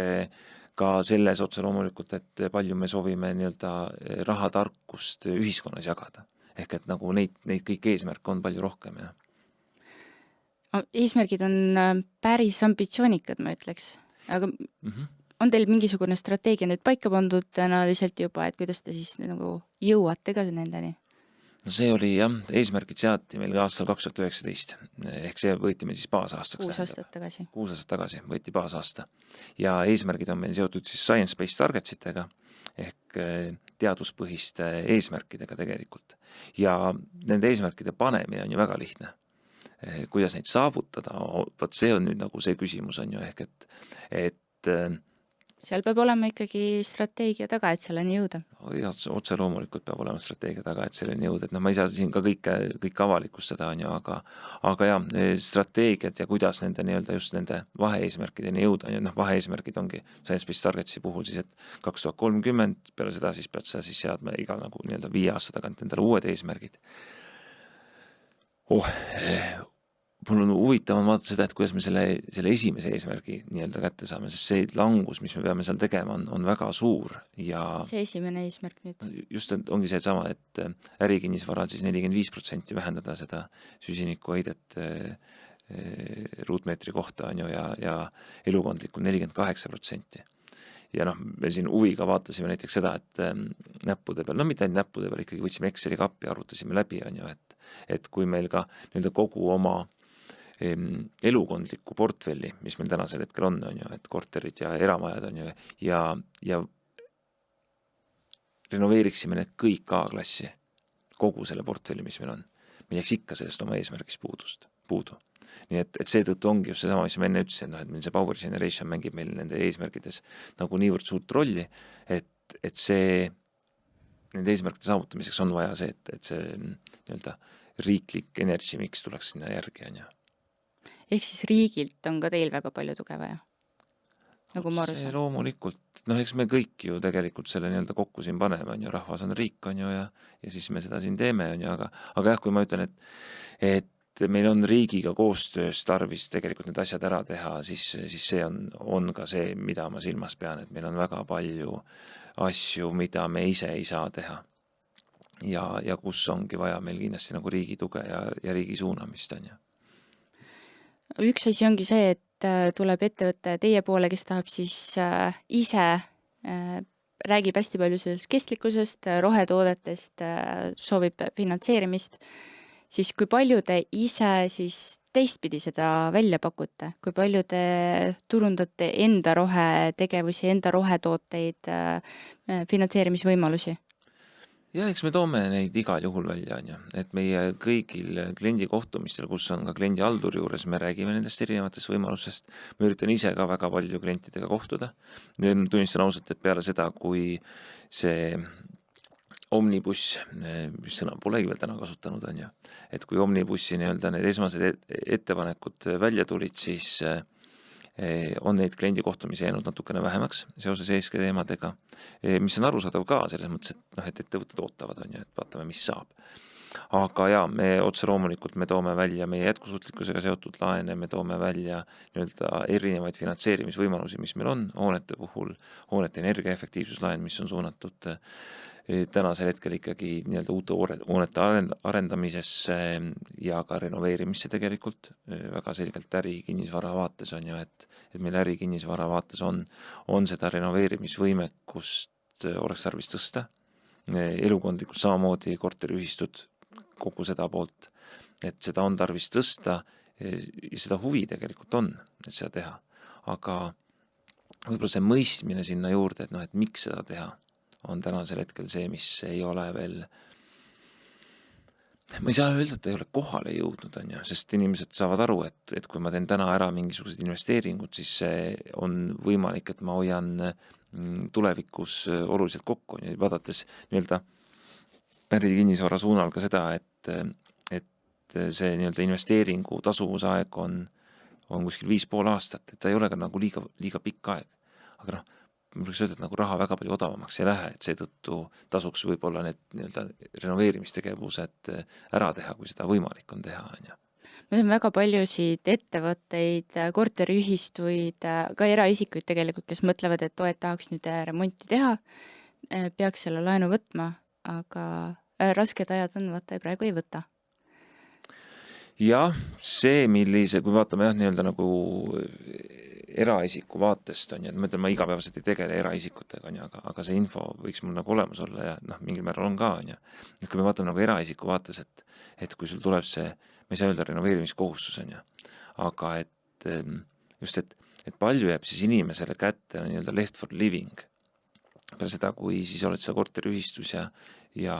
Speaker 2: ka selles otse loomulikult, et palju me soovime nii-öelda rahatarkust ühiskonnas jagada. Ehk et nagu neid kõik eesmärke on palju rohkem. Ja.
Speaker 1: Eesmärgid on päris ambitsioonikad, ma ütleks. Aga on teil mingisugune strateegia nüüd paika pandud tõenäoliselt juba, et kuidas te siis nagu jõuate ka nendeni?
Speaker 2: No see oli jah, eesmärgid seati meil aastal 2019, ehk see võeti meil siis baasaastaks.
Speaker 1: 6 aastat tagasi.
Speaker 2: 6 aastat tagasi võeti baasaasta. Ja eesmärgid on meil seotud siis science-based targetsitega, ehk teaduspõhiste eesmärkidega tegelikult. Ja nende eesmärkide panemine on ju väga lihtne. kuidas neid saavutada, vaat see on nüüd nagu see küsimus on ju, ehk et
Speaker 1: seal peab olema ikkagi strateegia taga, et selleni jõuda.
Speaker 2: Otse loomulikult peab olema strateegia taga, et selleni jõuda, et ma ei saa siin ka kõike avalikustada, on ju, aga jah, strateegiad ja kuidas nende nii-öelda just nende vaheeesmärkideni jõuda, on ju, vaheeesmärgid ongi Science-Based Targetsi puhul siis, et 2030, peale seda siis pead sa siis seadma igal nagu nii-öelda 5 aasta tagant endale uued eesmärgid. Mul on huvitav vaadata seda, et kuidas me selle esimese eesmärgi nii-öelda kätte saame, sest see langus, mis me peame seal tegema, on väga suur ja
Speaker 1: see esimene eesmärk nüüd?
Speaker 2: Just ongi see sama, et ärikinnisvaral siis 45% vähendada seda süsinikuheidet ruutmeetri kohta on ju ja elukondlikul 48%. Ja me siin huviga vaatasime näiteks seda, et näppude peal, mitte ainult näppude peal, ikkagi võtsime Exceli kappi, arvutasime läbi, on ju, et kui meil ka nii-öelda kogu oma elukondliku portfelli, mis meil tänasel hetkel on ju, et korterid ja eramajad on ju, ja renoveeriksime need kõik A-klassi, kogu selle portfelli, mis meil on. Meil jääks ikka sellest oma eesmärgist puudu. Nii et seetõttu ongi just seesama, mis ma enne ütlesin, et meil see Power Generation mängib meil nende eesmärkides nagu niivõrd suurt rolli, et see nende eesmärkide saavutamiseks on vaja see, et see nii-öelda riiklik energy mix tuleks sinna järgi, on ju.
Speaker 1: Ehk siis riigilt on ka teil väga palju tuge vaja? Nagu ma aru saan.
Speaker 2: Loomulikult, eks me kõik ju tegelikult selle nii-öelda kokku siin paneme, on ju, rahvas on riik, on ju, ja siis me seda siin teeme, on ju, aga jah, kui ma ütlen, et meil on riigiga koostöös tarvis tegelikult need asjad ära teha, siis see on ka see, mida ma silmas pean, et meil on väga palju asju, mida me ise ei saa teha. Ja kus ongi vaja meil kindlasti nagu riigi tuge ja riigi suunamist, on ju.
Speaker 1: Üks asi ongi see, et tuleb ettevõte teie poole, kes tahab siis ise, räägib hästi palju sellest kestlikkusest, rohetoodetest, soovib finantseerimist, siis kui palju te ise siis teistpidi seda välja pakute? Kui palju te turundate enda rohetegevusi, enda rohetooteid, finantseerimisvõimalusi?
Speaker 2: Ja eks me toome neid igal juhul välja, on ju, et meie kõigil kliendi kohtumistel, kus on ka kliendi halduri juures, me räägime nendest erinevatest võimalusest. Ma üritan ise ka väga palju klientidega kohtuda. Tunnistan ausalt, et peale seda, kui see Omnibuss, mis sõna polegi veel täna kasutanud, on ju, et kui Omnibussi nii-öelda need esmased ettepanekud välja tulid, siis on neid kliendi kohtumisi jäänud natukene vähemaks seoses ESG teemadega, mis on arusaadav ka selles mõttes, et ettevõtted ootavad, on ju, et vaatame, mis saab. Aga ja, me otse loomulikult me toome välja meie jätkusuutlikkusega seotud laene, me toome välja nii-öelda erinevaid finantseerimisvõimalusi, mis meil on hoonete puhul, hoonete energiaefektiivsuslaen, mis on suunatud tänasel hetkel ikkagi nii-öelda uute hoonete arendamisesse ja ka renoveerimisse tegelikult väga selgelt ärikinnisvara vaates on ju, et meil ärikinnisvara vaates on seda renoveerimisvõimekust oleks tarvis tõsta. Elukondlikult samamoodi korteriühistud kogu seda poolt, et seda on tarvis tõsta ja seda huvi tegelikult on, et seda teha. Aga võib-olla see mõistmine sinna juurde, et miks seda teha, on tänasel hetkel see, mis ei ole veel, ma ei saa öelda, et ei ole kohale jõudnud, on ju, sest inimesed saavad aru, et kui ma teen täna ära mingisugused investeeringud, siis see on võimalik, et ma hoian tulevikus oluliselt kokku, vaadates nii-öelda ärikinnisvara suunal ka seda, et see nii-öelda investeeringu tasuvusaeg on kuskil 5,5 aastat, et ta ei ole ka nagu liiga pikk aeg. Aga ma võiks öelda, et nagu raha väga palju odavamaks ei lähe, et seetõttu tasuks võib-olla need nii-öelda renoveerimistegevused ära teha, kui seda võimalik on teha, on ju.
Speaker 1: Me oleme väga paljusid ettevõtteid, korteriühistuid, ka eraisikuid tegelikult, kes mõtlevad, et tahaks nüüd remonti teha, peaks selle laenu võtma, aga rasked ajad on, vaata, praegu ei võta.
Speaker 2: Jah, see, kui vaatame nii-öelda nagu eraisiku vaatest on, et ma ütlen, ma igapäevaselt ei tegele eraisikutega, on ju, aga see info võiks mul nagu olemas olla ja mingil määral on ka, on ju. Et kui me vaatame nagu eraisiku vaates, et kui sul tuleb see, ma ei saa öelda renoveerimiskohustus, on ju, aga et palju jääb siis inimesele kätte nii-öelda left for living. Peale seda, kui siis oled seda korteriühistus ja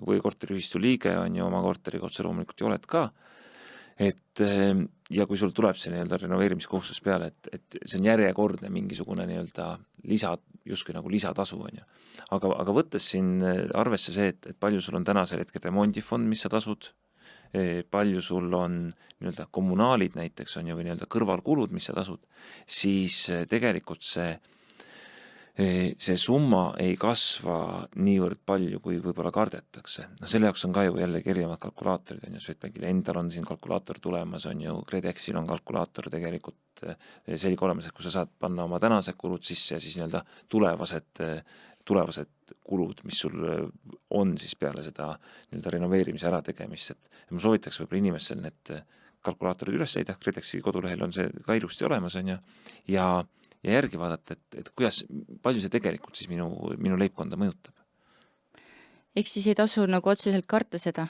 Speaker 2: või korteriühistu liige on ju oma korteriga otse loomulikult ju oled ka, et ja kui sul tuleb see nii-öelda renoveerimiskohustus peale, et see on järjekordne mingisugune nii-öelda justkui nagu lisatasu on ju. Aga võttes siin arvesse see, et palju sul on tänasel hetkel remondifond, mis sa tasud, palju sul on nii-öelda kommunaalid näiteks on ju, või nii-öelda kõrvalkulud, mis sa tasud, siis tegelikult see summa ei kasva niivõrd palju, kui võib-olla kardetakse. No selle jaoks on ka ju jällegi erinevad kalkulaatorid, on ju, Swedbankil endal on siin kalkulaator tulemas, on ju, Credexil on kalkulaator tegelikult selge olemas, et kui sa saad panna oma tänased kulud sisse ja siis nii-öelda tulevased kulud, mis sul on siis peale seda nii-öelda renoveerimise ära tegemist, et ma soovitaks võib-olla inimestel need kalkulaatorid üles leida, Credexi kodulehel on see ka ilusti olemas, on ju, ja järgi vaadata, et palju see tegelikult siis minu leibkonda mõjutab.
Speaker 1: Ehk siis ei tasu nagu otseselt karta seda,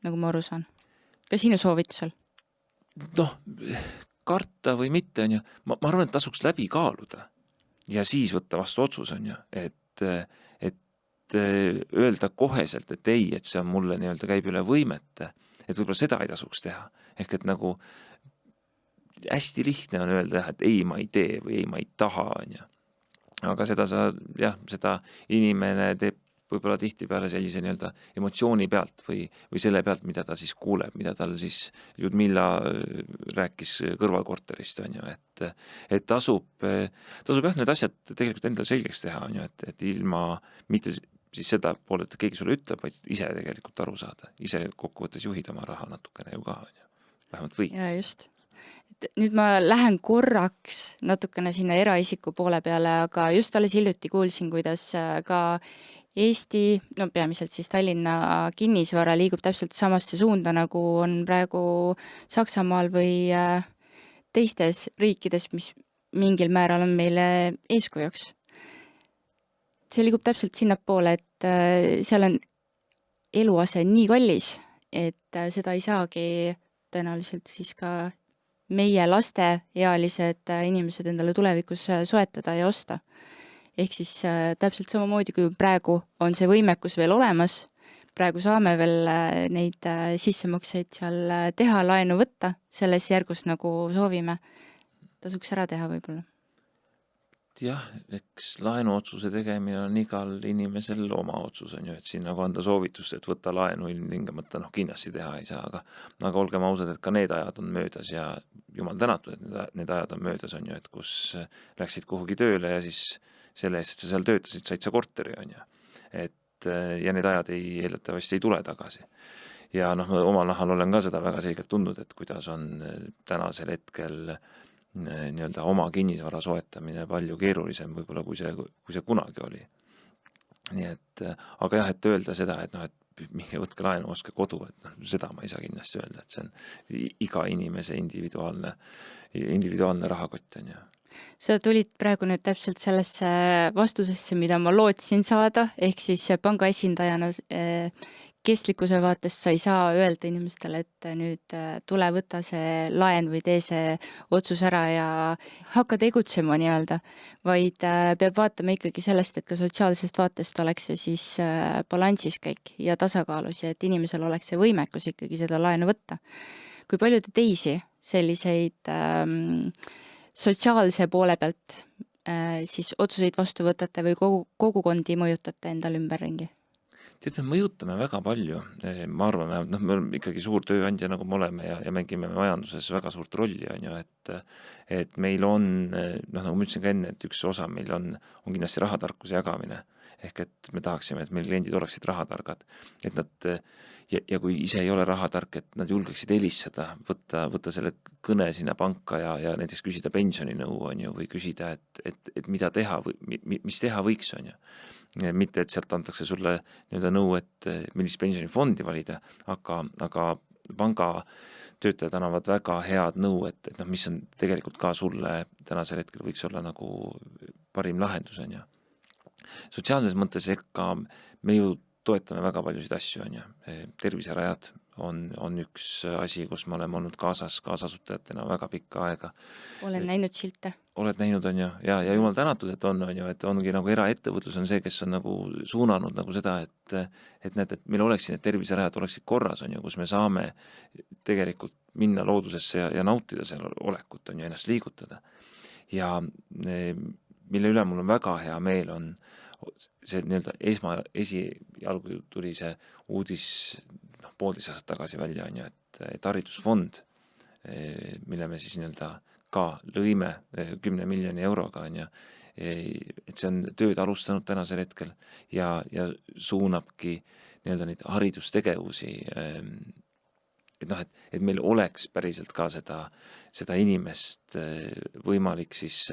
Speaker 1: nagu ma aru saan. Ka sinu soovitusel?
Speaker 2: Noh, karta või mitte, on ju, ma arvan, et tasuks läbi kaaluda ja siis võtta vastu otsus, on ju, et öelda koheselt, et ei, et see on mulle nii-öelda käib üle võimete, et võib-olla seda ei tasuks teha. Ehk et nagu hästi lihtne on öelda, et ei, ma ei tee või ei, ma ei taha, on ju. Aga seda inimene teeb võib-olla tihtipeale sellise nii-öelda emotsiooni pealt või selle pealt, mida ta siis kuuleb, mida tal siis Ljudmilla rääkis kõrvalkorterist, on ju, et tasub need asjad tegelikult endale selgeks teha, on ju, et ilma mitte siis seda poole, et keegi sulle ütleb, vaid ise tegelikult aru saada, ise kokkuvõttes juhid oma raha natukene ju ka, on ju, vähemalt võiks.
Speaker 1: Ja just. Nüüd ma lähen korraks natukene sinna eraisiku poole peale, aga just alles hiljuti kuulsin, kuidas ka Eesti, no peamiselt siis Tallinna kinnisvara liigub täpselt samasse suunda, nagu on praegu Saksamaal või teistes riikides, mis mingil määral on meile eeskujuks. See liigub täpselt sinnapoole, et seal on eluase nii kallis, et seda ei saagi tõenäoliselt siis ka meie lasteealised inimesed endale tulevikus soetada ja osta. Ehk siis täpselt samamoodi, kui praegu on see võimekus veel olemas, praegu saame veel neid sissemakseid seal teha, laenu võtta, selles järgus nagu soovime, tasuks ära teha võib-olla.
Speaker 2: Jah, eks laenuotsuse tegemine on igal inimesel oma otsus, on ju, et siin nagu anda soovitust, et võtta laenu ilmtingamata, kindlasti teha ei saa, aga olgem ausad, et ka need ajad on möödas ja jumal tänatud, et need ajad on möödas, on ju, et kus läksid kuhugi tööle ja siis selle eest, et sa seal töötasid, said sa korteri, on ju. Ja need ajad eeldatavasti ei tule tagasi. Ja oma nahal olen ka seda väga selgelt tundnud, et kuidas on tänasel hetkel nii-öelda oma kinnisvara soetamine palju keerulisem võib-olla, kui see kunagi oli. Nii et, aga jah, et öelda seda, et minge võtke laenu, oske kodu, et seda ma ei saa kindlasti öelda, et see on iga inimese individuaalne rahakott, on ju.
Speaker 1: Sa tulid praegu nüüd täpselt sellesse vastusesse, mida ma lootsin saada, ehk siis panga esindajana kestlikkuse vaatest sa ei saa öelda inimestele, et nüüd tule võtta see laen või tee see otsus ära ja hakka tegutsema nii-öelda, vaid peab vaatama ikkagi sellest, et ka sotsiaalsest vaatest oleks see siis balansis kõik ja tasakaalus ja et inimesel oleks see võimekus ikkagi seda laenu võtta. Kui palju te teisi selliseid sotsiaalse poole pealt siis otsuseid vastu võtate või kogukondi mõjutate endal ümberringi?
Speaker 2: Tead, me mõjutame väga palju, ma arvan, me oleme ikkagi suur tööandja, nagu me oleme ja mängime majanduses väga suurt rolli, on ju, et meil on, nagu ma ütlesin ka enne, et üks osa meil on kindlasti rahatarkuse jagamine, ehk et me tahaksime, et meil kliendid oleksid rahatargad, et nad, ja kui ise ei ole rahatark, et nad julgeksid helistada, võtta selle kõne sinna panka ja näiteks küsida pensioninõu, on ju, või küsida, et mida teha või mis teha võiks, on ju. Mitte, et sealt antakse sulle nii-öelda nõu, et millist pensionifondi valida, aga panga töötajad annavad väga head nõu, et mis on tegelikult ka sulle tänasel hetkel võiks olla nagu parim lahendus, on ju. Sotsiaalses mõttes ekka me ju toetame väga paljusid asju, on ju. Terviserajad on üks asi, kus me oleme olnud kaasasutajatena väga pikka aega.
Speaker 1: Olen näinud silte.
Speaker 2: Oled näinud, on ju, ja jumal tänatud, et ju, et ongi nagu eraettevõtlus on see, kes on nagu suunanud nagu seda, et näed, et meil oleksid need terviserajad oleksid korras, on ju, kus me saame tegelikult minna loodusesse ja nautida seal olekut, on ju, ennast liigutada. Ja mille üle mul on väga hea meel, on see nii-öelda esialgu tuli see uudis 1,5 aastat tagasi välja, on ju, et haridusfond, mille me siis nii-öelda ka lõime 10 miljoni euroga, on ju, et see on tööd alustanud tänasel hetkel ja suunabki nii-öelda neid haridustegevusi, et meil oleks päriselt ka seda inimest võimalik siis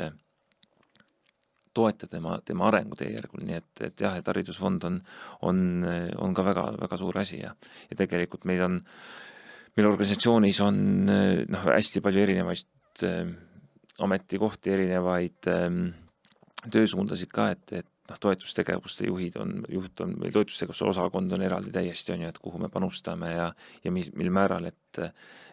Speaker 2: toetada tema arengutee järgul, nii et jah, et haridusfond on ka väga, väga suur asi ja tegelikult meil organisatsioonis on hästi palju erinevaid ametikohti, erinevaid töösuundasid ka, et toetustegevuste juht on meil toetustegevuse osakond on eraldi täiesti, on ju, et kuhu me panustame ja mil määral, et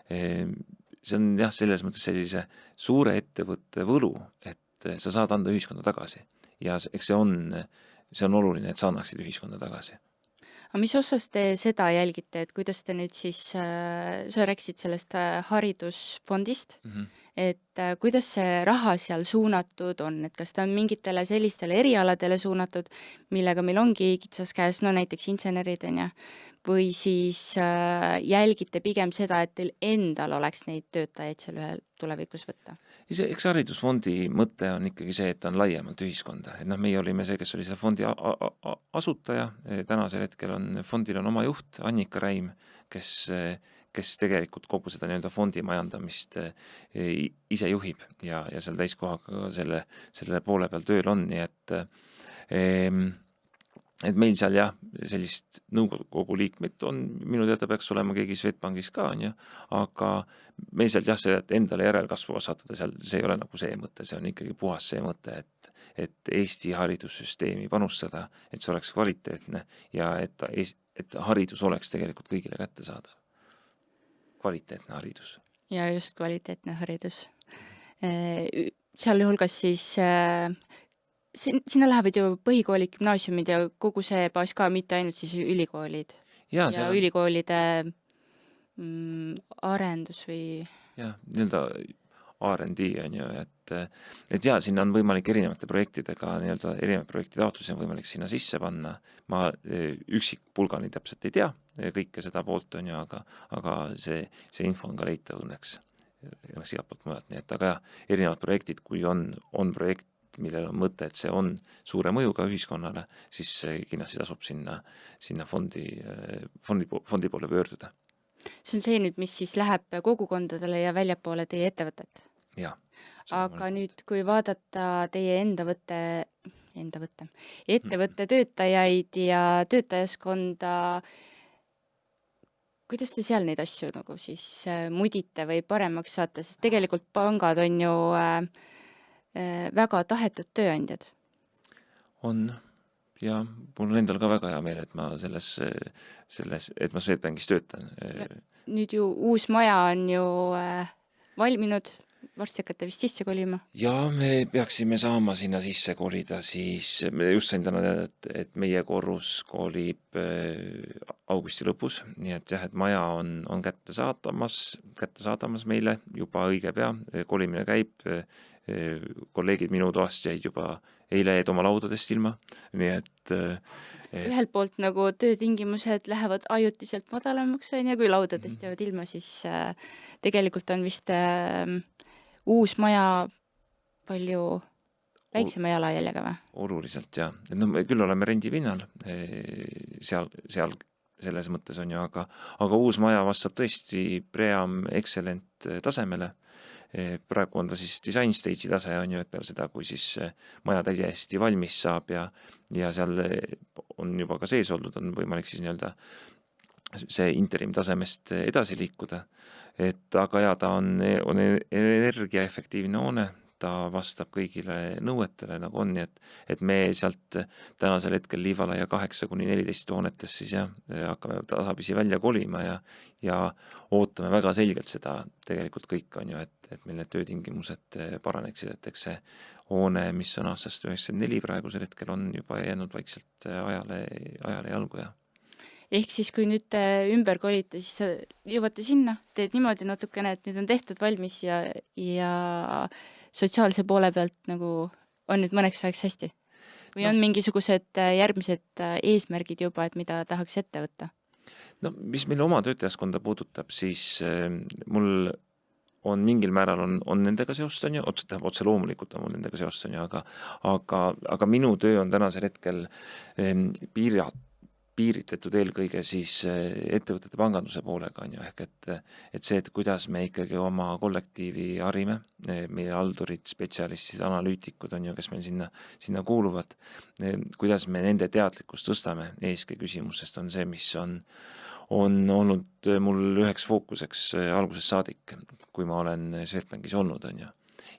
Speaker 2: see on jah, selles mõttes sellise suure ettevõtte võlu, et sa saad anda ühiskonda tagasi ja eks see on oluline, et sa annaksid ühiskonda tagasi.
Speaker 1: Aga mis osas te seda jälgite, et kuidas te nüüd siis, sa rääkisid sellest haridusfondist, et kuidas see raha seal suunatud on, et kas ta on mingitele sellistele erialadele suunatud, millega meil ongi kitsas käes, no näiteks insenerid, on ju, või siis jälgite pigem seda, et teil endal oleks neid töötajaid seal ühel tulevikus võtta?
Speaker 2: Eks haridusfondi mõte on ikkagi see, et ta on laiemalt ühiskonda. Et meie olime see, kes oli selle fondi asutaja. Tänasel hetkel fondil on oma juht, Annika Räim, kes tegelikult kogu seda nii-öelda fondi majandamist ise juhib ja seal täiskohaga selle poole peal tööl on. Nii et meil seal jah, sellist nõukogu liikmed on, minu teada peaks olema keegi Swedbankis ka, on ju, aga meil sealt jah, see, et endale järelkasvu kasvatada seal, see ei ole nagu see mõte, see on ikkagi puhas see mõte, et Eesti haridussüsteemi panustada, et see oleks kvaliteetne ja et haridus oleks tegelikult kõigile kättesaadav. Kvaliteetne haridus.
Speaker 1: Ja just kvaliteetne haridus. Seal hulgas siis sinna lähevad ju põhikoolid, gümnaasiumid ja kogu see baas ka, mitte ainult siis ülikoolid. Ja ülikoolide arendus või...
Speaker 2: Jah, nii-öelda R&D on ju, et ja, sinna on võimalik erinevate projektidega, nii-öelda erinevad projekti taotlusi on võimalik sinna sisse panna. Ma üksik pulgani täpselt ei tea kõike seda poolt on ju, aga see info on ka leitav õnneks igalt poolt mujalt. Nii et aga jah, erinevad projektid, kui on projekt, millel on mõte, et see on suure mõjuga ühiskonnale, siis kindlasti tasub sinna fondi poole pöörduda.
Speaker 1: See on see nüüd, mis siis läheb kogukondadele ja väljapoole teie ettevõtet?
Speaker 2: Jah.
Speaker 1: Aga nüüd, kui vaadata teie ettevõtte töötajaid ja töötajaskonda, kuidas te seal neid asju nagu siis mudite või paremaks saate, sest tegelikult pangad on ju väga tahetud tööandjad.
Speaker 2: On, ja mul on endal ka väga hea meel, et ma et ma Swedbankis töötan.
Speaker 1: Nüüd ju uus maja on ju valminud, varsti hakkate vist sisse kolima?
Speaker 2: Ja me peaksime saama sinna sisse kolida, siis just sain täna teada, et meie korrus kolib augusti lõpus, nii et jah, et maja on kätte saadamas meile juba õige pea, kolimine käib, kolleegid minu toast jäid juba eile oma laudadest ilma, nii et
Speaker 1: ühelt poolt nagu töötingimused lähevad ajutiselt madalamaks, on ja kui laudadest jäävad ilma, siis tegelikult on vist uus maja palju väiksema jalajäljega või?
Speaker 2: Oluliselt, jah. Me küll oleme rendipinnal seal selles mõttes on ju, aga uus maja vastab tõesti Pream Excellent tasemele. Praegu on ta siis design stage'i tase on ju, et peale seda, kui siis maja täiesti valmis saab ja seal on juba ka sees olnud, on võimalik siis nii-öelda see interim tasemest edasi liikuda. Aga ja ta on energiaefektiivne hoone, ta vastab kõigile nõuetele nagu on, et me sealt tänasel hetkel Liivalaia 8-14 hoonetest siis hakkame tasapisi välja kolima ja ootame väga selgelt seda tegelikult kõik on ju, et meil need töötingimused paraneksid, et eks see hoone, mis on aastast 94 praegusel hetkel on juba jäänud vaikselt ajale jalgu.
Speaker 1: ehk siis, kui nüüd te ümber kolite, siis sa jõuate sinna, teed niimoodi natukene, et nüüd on tehtud valmis ja sotsiaalse poole pealt nagu on nüüd mõneks ajaks hästi? Või on mingisugused järgmised eesmärgid juba, et mida tahaks ette võtta?
Speaker 2: No mis meil oma töötajaskonda puudutab, siis mul on mingil määral on nendega seost, on ju, otse loomulikult on mul nendega seost, on ju, aga minu töö on tänasel hetkel piiritletud eelkõige siis ettevõtete panganduse poolega, on ju, ehk et see, et kuidas me ikkagi oma kollektiivi harime, meie haldurid, spetsialistid, analüütikud on ju, kes meil sinna kuuluvad, kuidas me nende teadlikkust tõstame, eeski küsimusest on see, mis on olnud mul üheks fookuseks algusest saadik, kui ma olen Swedbankis olnud, on ju.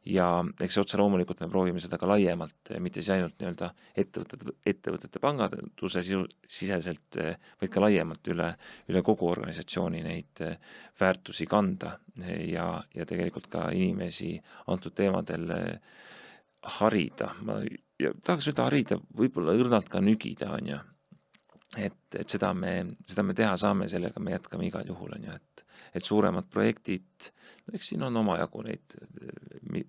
Speaker 2: Ja eks otse loomulikult me proovime seda ka laiemalt, mitte siis ainult nii-öelda ettevõtete panganduse siseselt, vaid ka laiemalt üle kogu organisatsiooni neid väärtusi kanda ja tegelikult ka inimesi antud teemadel harida. Ma tahaks öelda harida, võib-olla õrnalt ka nügida, on ju. Et seda me teha saame, sellega me jätkame igal juhul, on ju, et suuremad projektid, eks siin on omajagu neid,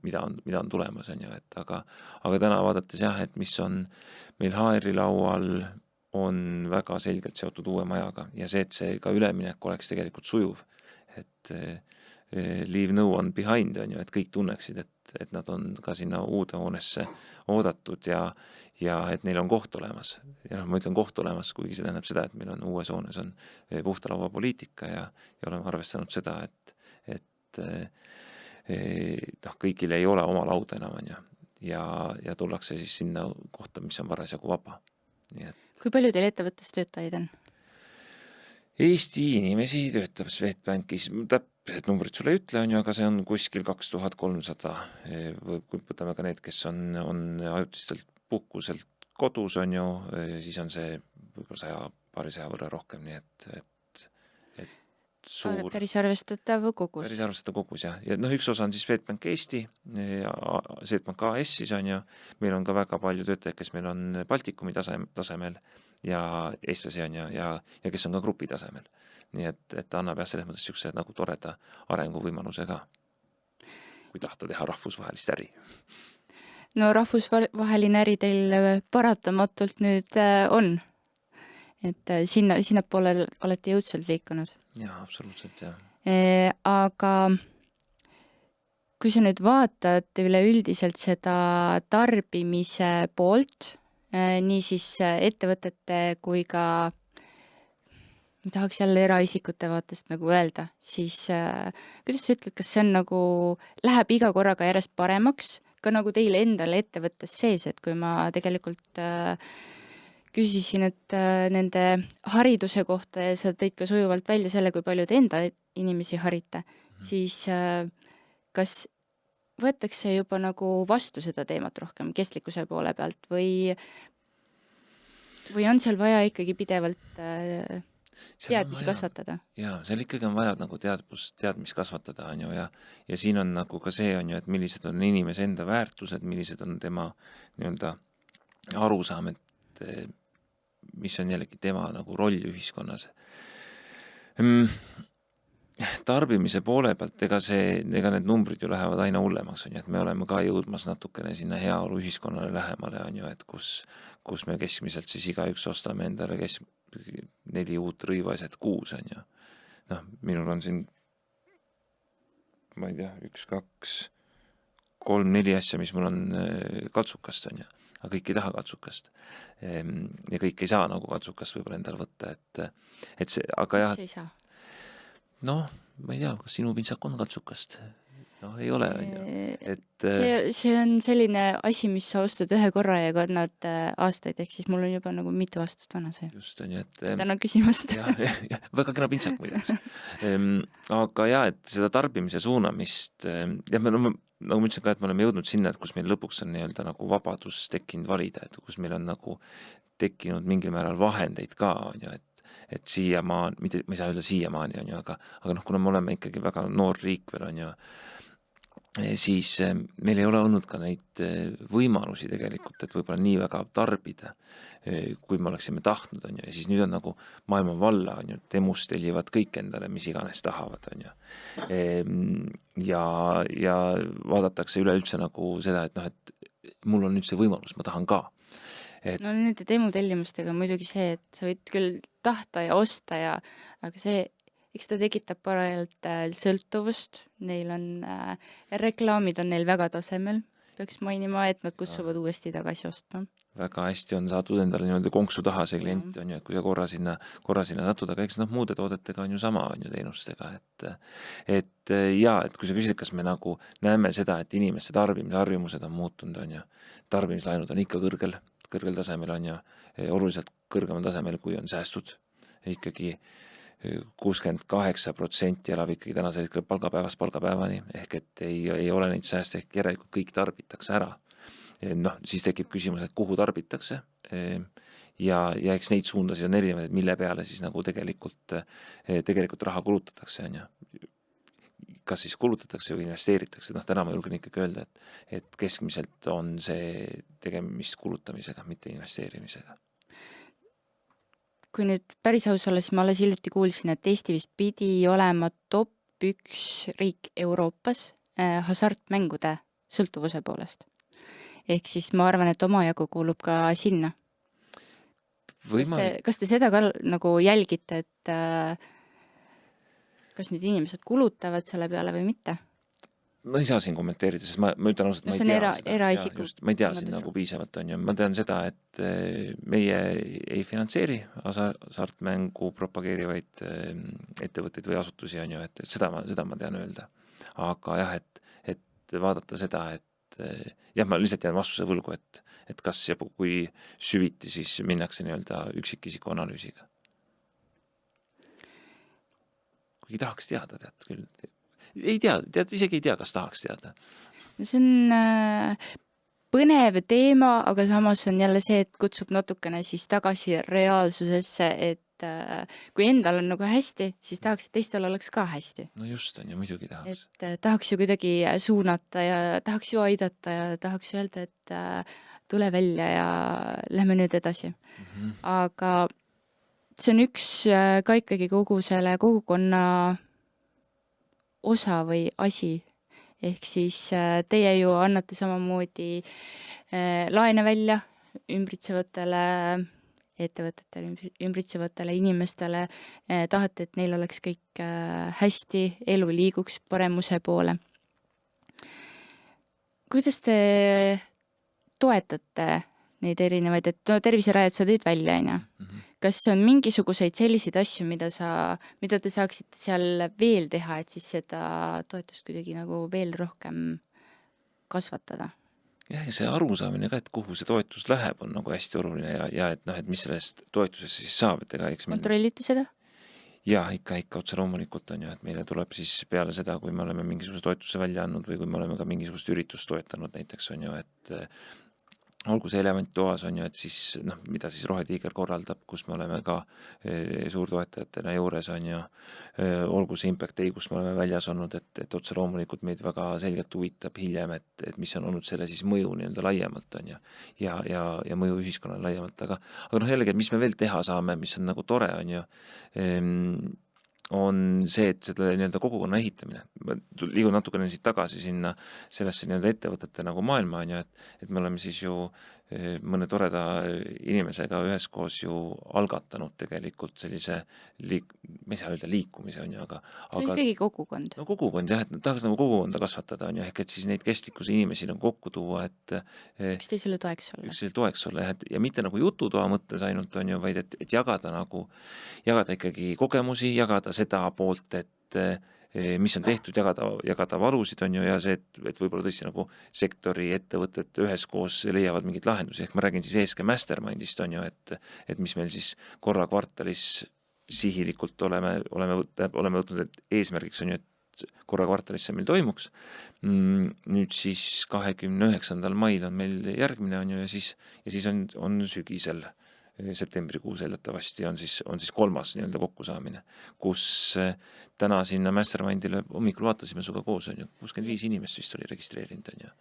Speaker 2: mida on tulemas, on ju, aga täna vaadates jah, et mis on meil HR-i laual, on väga selgelt seotud uue majaga ja see, et see ka üleminek oleks tegelikult sujuv, et leave no one behind, on ju, et kõik tunneksid, et nad on ka sinna uude hoonesse oodatud ja et neil on koht olemas. Ja ma ütlen koht olemas, kuigi see tähendab seda, et meil on uues hoones on puhta laua poliitika ja oleme arvestanud seda, et kõigil ei ole oma lauda enam, on ju, ja tullakse siis sinna kohta, mis on parasjagu vaba. Nii et
Speaker 1: kui palju teil ettevõttes töötajaid on?
Speaker 2: Eesti inimesi töötab Swedbankis, täpselt numbrid sulle ei ütle, on ju, aga see on kuskil 2300, kui võtame ka need, kes on ajutistelt puhkuselt kodus, on ju, siis on see võib-olla paarisaja võrra rohkem, nii et suur.
Speaker 1: Päris arvestatav kogus.
Speaker 2: Päris arvestatav kogus, jah. Ja üks osa on siis Swedbank Eesti, Swedbank AS siis on ju, meil on ka väga palju töötajaid, kes meil on Baltikumi tasemel ja eestlasi on ju, ja kes on ka grupi tasemel. Nii et annab jah selles mõttes siukse nagu toreda arenguvõimaluse ka, kui tahta teha rahvusvahelist äri.
Speaker 1: No rahvusvaheline äri teil paratamatult nüüd on, et sinna poole olete jõudsalt liikunud.
Speaker 2: Jaa, absoluutselt, jah.
Speaker 1: Aga kui sa nüüd vaatad üleüldiselt seda tarbimise poolt, nii siis ettevõtete kui ka, ma tahaks jälle eraisikute vaatest nagu öelda, siis kuidas sa ütled, kas see on nagu, läheb iga korraga järjest paremaks, ka nagu teile endale ettevõttes sees, et kui ma tegelikult küsisin, et nende hariduse kohta ja sa tõid ka sujuvalt välja selle, kui palju te enda inimesi harite, siis kas võetakse juba nagu vastu seda teemat rohkem kestlikkuse poole pealt või on seal vaja ikkagi pidevalt teadmisi kasvatada?
Speaker 2: Jaa, seal ikkagi on vaja nagu teadmist kasvatada, on ju, ja siin on nagu ka see, on ju, et millised on inimese enda väärtused, millised on tema nii-öelda arusaam, et mis on jällegi tema nagu roll ühiskonnas. Tarbimise poole pealt, ega need numbrid ju lähevad aina hullemaks, on ju, et me oleme ka jõudmas natukene sinna heaolu ühiskonnale lähemale, on ju, et kus me keskmiselt siis igaüks ostame endale 4 uut rõivaset kuus, on ju. Minul on siin, ma ei tea, 1, 2, 3, 4 asja, mis mul on katsukast, on ju. Aga kõik ei taha katsukast. Ja kõik ei saa nagu katsukast võib-olla endale võtta, et see, aga jah.
Speaker 1: Mis ei saa?
Speaker 2: No, ma ei tea, kas sinu pintsak on katsukast? No, ei ole, on ju.
Speaker 1: See on selline asi, mis sa ostad ühe korra ja kannad aastaid, ehk siis mul on juba nagu mitu aastat vana see.
Speaker 2: Just on ju, et
Speaker 1: tänan küsimast.
Speaker 2: Väga kena pintsak muideks. Aga jah, et seda tarbimise suunamist, ja me oleme, nagu ma ütlesin ka, et me oleme jõudnud sinna, et kus meil lõpuks on nii-öelda nagu vabadus tekkinud valida, et kus meil on nagu tekkinud mingil määral vahendeid ka, on ju, et siiamaani, mitte ma ei saa öelda siiamaani, on ju, aga kuna me oleme ikkagi väga noor riik veel, on ju, siis meil ei ole olnud ka neid võimalusi tegelikult, et võib-olla nii väga tarbida, kui me oleksime tahtnud, on ju, ja siis nüüd on nagu maailma valla, on ju, temust tellivad kõik endale, mis iganes tahavad, on ju. Ja vaadatakse üleüldse nagu seda, et noh, et mul on nüüd see võimalus, ma tahan ka.
Speaker 1: No nende demotellimustega on muidugi see, et sa võid küll tahta ja osta aga see, eks ta tekitab parajalt sõltuvust, neil on reklaamid on neil väga tasemel, peaks mainima, et nad kutsuvad uuesti tagasi ostma.
Speaker 2: Väga hästi on saadud endale nii-öelda konksu taha see klient, on ju, et kui sa korra sinna satud, aga eks muude toodetega on ju sama, on ju teenustega, et kui sa küsid, kas me nagu näeme seda, et inimeste tarbimisharjumused on muutunud, on ju, tarbimislaenud on ikka kõrgel tasemel, on ju, oluliselt kõrgemal tasemel, kui on säästud, ikkagi 68% elab ikkagi tänasel hetkel palgapäevast palgapäevani, ehk et ei ole neid sääste, ehk järelikult kõik tarbitakse ära. Noh, siis tekib küsimus, et kuhu tarbitakse ja eks neid suundasid on erinevaid, mille peale siis nagu tegelikult raha kulutatakse, on ju. Kas siis kulutatakse või investeeritakse, noh, täna ma julgen ikkagi öelda, et keskmiselt on see tegemist kulutamisega, mitte investeerimisega.
Speaker 1: Kui nüüd päris aus olla, siis ma alles hiljuti kuulsin, et Eesti vist pidi olema top 1 riik Euroopas hasartmängude sõltuvuse poolest. Ehk siis ma arvan, et omajagu kuulub ka sinna. Kas te seda ka nagu jälgite, et kas nüüd inimesed kulutavad selle peale või mitte?
Speaker 2: Ma ei saa siin kommenteerida, sest ma ütlen ausalt, ma ei tea seda. Ma ei tea siin nagu piisavalt, on ju. Ma tean seda, et meie ei finantseeri hasartmängu propageerivaid ettevõtteid või asutusi, on ju, et seda ma tean öelda. Aga jah, et vaadata seda, et jah, ma lihtsalt jään vastuse võlgu, et kas ja kui süviti, siis minnakse nii-öelda üksikisiku analüüsiga. Kuigi tahaks teada, tead küll. Isegi ei tea, kas tahaks teada.
Speaker 1: See on põnev teema, aga samas on jälle see, et kutsub natukene siis tagasi reaalsusesse, et kui endal on nagu hästi, siis tahaks, et teistel oleks ka hästi.
Speaker 2: No just on ju, muidugi tahaks.
Speaker 1: Et tahaks ju kuidagi suunata ja tahaks ju aidata ja tahaks öelda, et tule välja ja lähme nüüd edasi. Aga see on üks ka ikkagi kogu selle kogukonna osa või asi. Ehk siis teie ju annate samamoodi laene välja ümbritsevatele ettevõtetele, ümbritsevatele inimestele, tahate, et neil oleks kõik hästi, elu liiguks paremuse poole. Kuidas te toetate neid erinevaid, et terviserajad sa tõid välja, on ju? Kas on mingisuguseid selliseid asju, mida te saaksite seal veel teha, et siis seda toetust kuidagi nagu veel rohkem kasvatada?
Speaker 2: Jah, ja see arusaamine ka, et kuhu see toetus läheb, on nagu hästi oluline ja et noh, et mis sellest toetusest siis saab, et ega
Speaker 1: kontrollite seda?
Speaker 2: Jah, ikka otse loomulikult on ju, et meile tuleb siis peale seda, kui me oleme mingisuguse toetuse välja andnud või kui me oleme ka mingisugust üritust toetanud näiteks, on ju, et olgu see Elementtoas, on ju, et siis noh, mida siis Rohetiiger korraldab, kus me oleme ka suurtoetajatena juures, on ju, olgu see Impact Day, kus me oleme väljas olnud, et otse loomulikult meid väga selgelt huvitab hiljem, et mis on olnud selle siis mõju nii-öelda laiemalt, on ju, ja mõju ühiskonnale laiemalt, aga noh, jällegi, mis me veel teha saame, mis on nagu tore, on ju, on see, et seda nii-öelda kogukonna ehitamine. Ma liigun natukene siit tagasi sinna sellesse nii-öelda ettevõtete nagu maailma, on ju, et me oleme siis ju mõne toreda inimesega üheskoos ju algatanud tegelikult sellise ma ei saa öelda liikumise, on ju, aga
Speaker 1: see on ikkagi kogukond.
Speaker 2: No kogukond, jah, et tahaks nagu kogukonda kasvatada, on ju, ehk et siis neid kestlikkuse inimesi nagu kokku tuua, et
Speaker 1: üksteisele toeks
Speaker 2: olla, ja mitte nagu jututoa mõttes ainult, on ju, vaid et jagada ikkagi kogemusi, jagada seda poolt, et mis on tehtud, jagada valusid, on ju, ja see, et võib-olla tõesti nagu sektori ettevõtted üheskoos leiavad mingid lahendusi, ehk ma räägin siis ESG Mastermindist, on ju, et mis meil siis korra kvartalis sihilikult oleme võtnud, et eesmärgiks on ju, et korra kvartalis see meil toimuks. Nüüd siis 29. mail on meil järgmine, on ju, ja siis on sügisel septembrikuus eeldatavasti on siis 3. nii-öelda kokkusaamine, kus täna sinna Mastermindile hommikul vaatasime suga koos, on ju, 65 inimest vist oli registreerinud, on ju.